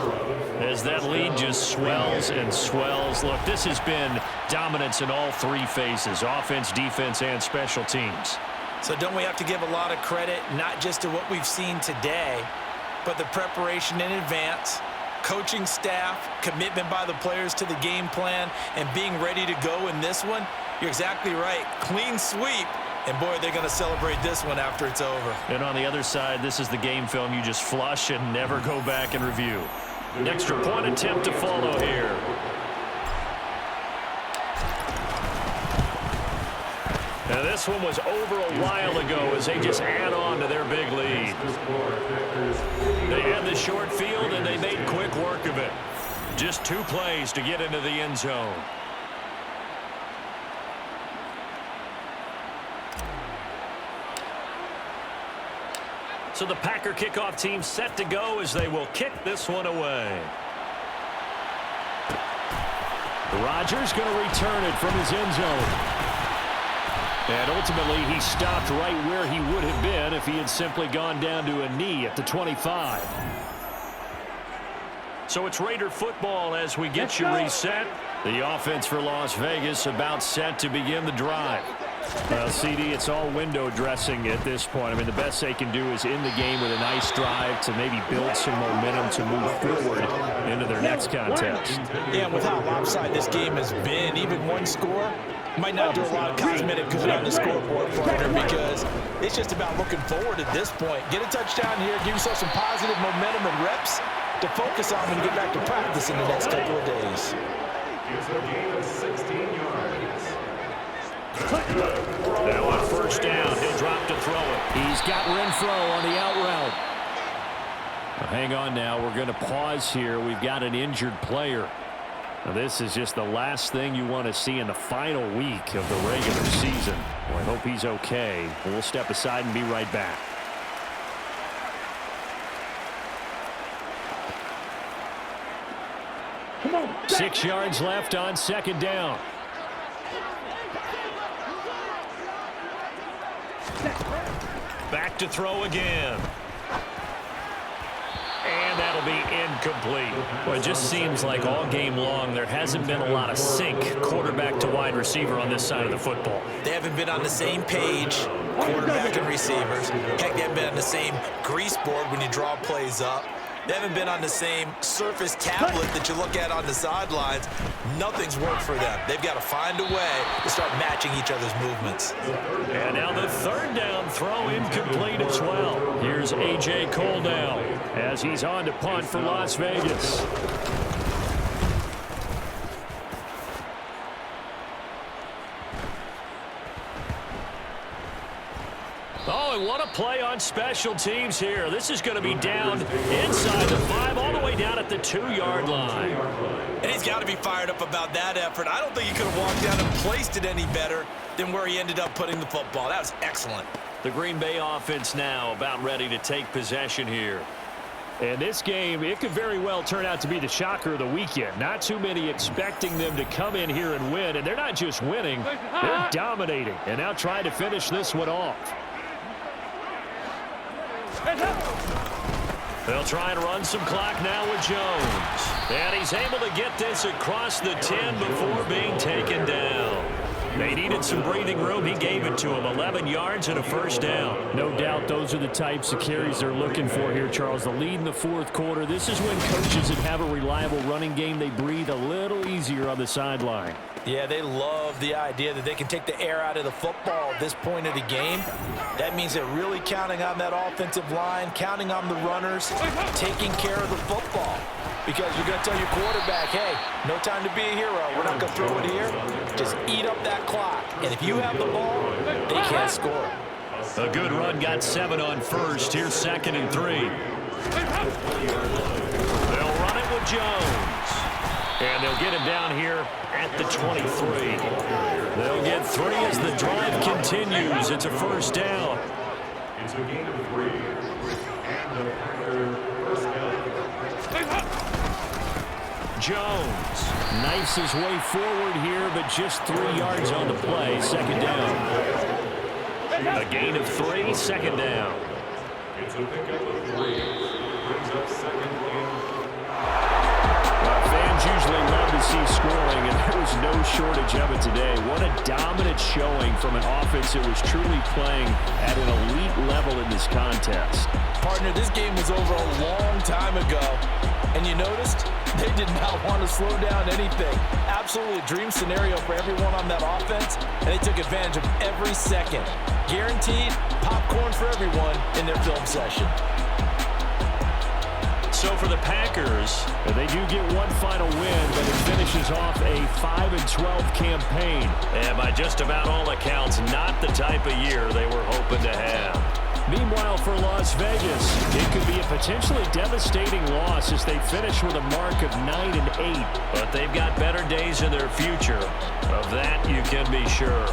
As that lead just swells and swells. Look, this has been dominance in all 3 phases, offense, defense, and special teams. So don't we have to give a lot of credit, not just to what we've seen today, but the preparation in advance, coaching staff, commitment by the players to the game plan, and being ready to go in this one? You're exactly right. Clean sweep. And, boy, they're going to celebrate this one after it's over. And on the other side, this is the game film you just flush and never go back and review. An extra point attempt to follow here. Now, this one was over a while ago as they just add on to their big lead. They had the short field, and they made quick work of it. Just 2 plays to get into the end zone. So the Packer kickoff team set to go as they will kick this one away. Rodgers going to return it from his end zone. And ultimately, he stopped right where he would have been if he had simply gone down to a knee at the 25. So it's Raider football as we get you reset. The offense for Las Vegas about set to begin the drive. Well, CD, it's all window dressing at this point. I mean, the best they can do is in the game with a nice drive to maybe build some momentum to move forward into their next contest. Yeah, with how lopsided this game has been, even one score might not do a lot of cosmetic good on the scoreboard, partner, because it's just about looking forward at this point. Get a touchdown here, give yourself some positive momentum and reps to focus on when you get back to practice in the next couple of days. Here's a gain of 16 yards. Now on 1st down, he'll drop to throw it. He's got Renfro on the out route. Well, hang on now. We're going to pause here. We've got an injured player. Now, this is just the last thing you want to see in the final week of the regular season. Well, I hope he's okay. We'll step aside and be right back. Come on. 6 yards left on 2nd down. Back to throw again. And that'll be incomplete. Well, it just seems like all game long there hasn't been a lot of sync quarterback to wide receiver on this side of the football. They haven't been on the same page, quarterback and receivers. Heck, they haven't been on the same grease board when you draw plays up. They haven't been on the same surface tablet that you look at on the sidelines. Nothing's worked for them. They've got to find a way to start matching each other's movements. And now the third down throw incomplete as well. Here's A.J. Cole now as he's on to punt for Las Vegas. Oh, and what a play on special teams here. This is going to be down inside the 5, all the way down at the 2-yard line. And he's got to be fired up about that effort. I don't think he could have walked down and placed it any better than where he ended up putting the football. That was excellent. The Green Bay offense now about ready to take possession here. And this game, it could very well turn out to be the shocker of the weekend. Not too many expecting them to come in here and win. And they're not just winning, they're dominating. And now trying to finish this one off. They'll try and run some clock now with Jones. And he's able to get this across the 10 before being taken down. They needed some breathing room. He gave it to him. 11 yards and a first down. No doubt those are the types of carries they're looking for here, Charles. The lead in the fourth quarter. This is when coaches that have a reliable running game, they breathe a little easier on the sideline. Yeah, they love the idea that they can take the air out of the football at this point of the game. That means they're really counting on that offensive line, counting on the runners, taking care of the football. Because you're going to tell your quarterback, hey, no time to be a hero. We're not going to throw it here. Just eat up that clock. And if you have the ball, they can't score. A good run got 7 on first. Here's 2nd and 3. They'll run it with Jones. And they'll get him down here at the 23. They'll get 3 as the drive continues. It's a first down. It's a gain of 3. And the Packer first down. Jones knifes his way forward here, but just 3 yards on the play. 2nd down. A gain of 3, 2nd down. It's a pickup of 3. Brings up 2nd and Fans usually love to see scoring, and there was no shortage of it today. What a dominant showing from an offense that was truly playing at an elite level in this contest. Partner, this game was over a long time ago, and you noticed they did not want to slow down anything. Absolutely a dream scenario for everyone on that offense, and they took advantage of every second. Guaranteed popcorn for everyone in their film session. So for the Packers, they do get one final win, but it finishes off a 5-12 campaign. and by just about all accounts, not the type of year they were hoping to have. Meanwhile, for Las Vegas, it could be a potentially devastating loss as they finish with a mark of 9-8. But they've got better days in their future. Of that, you can be sure.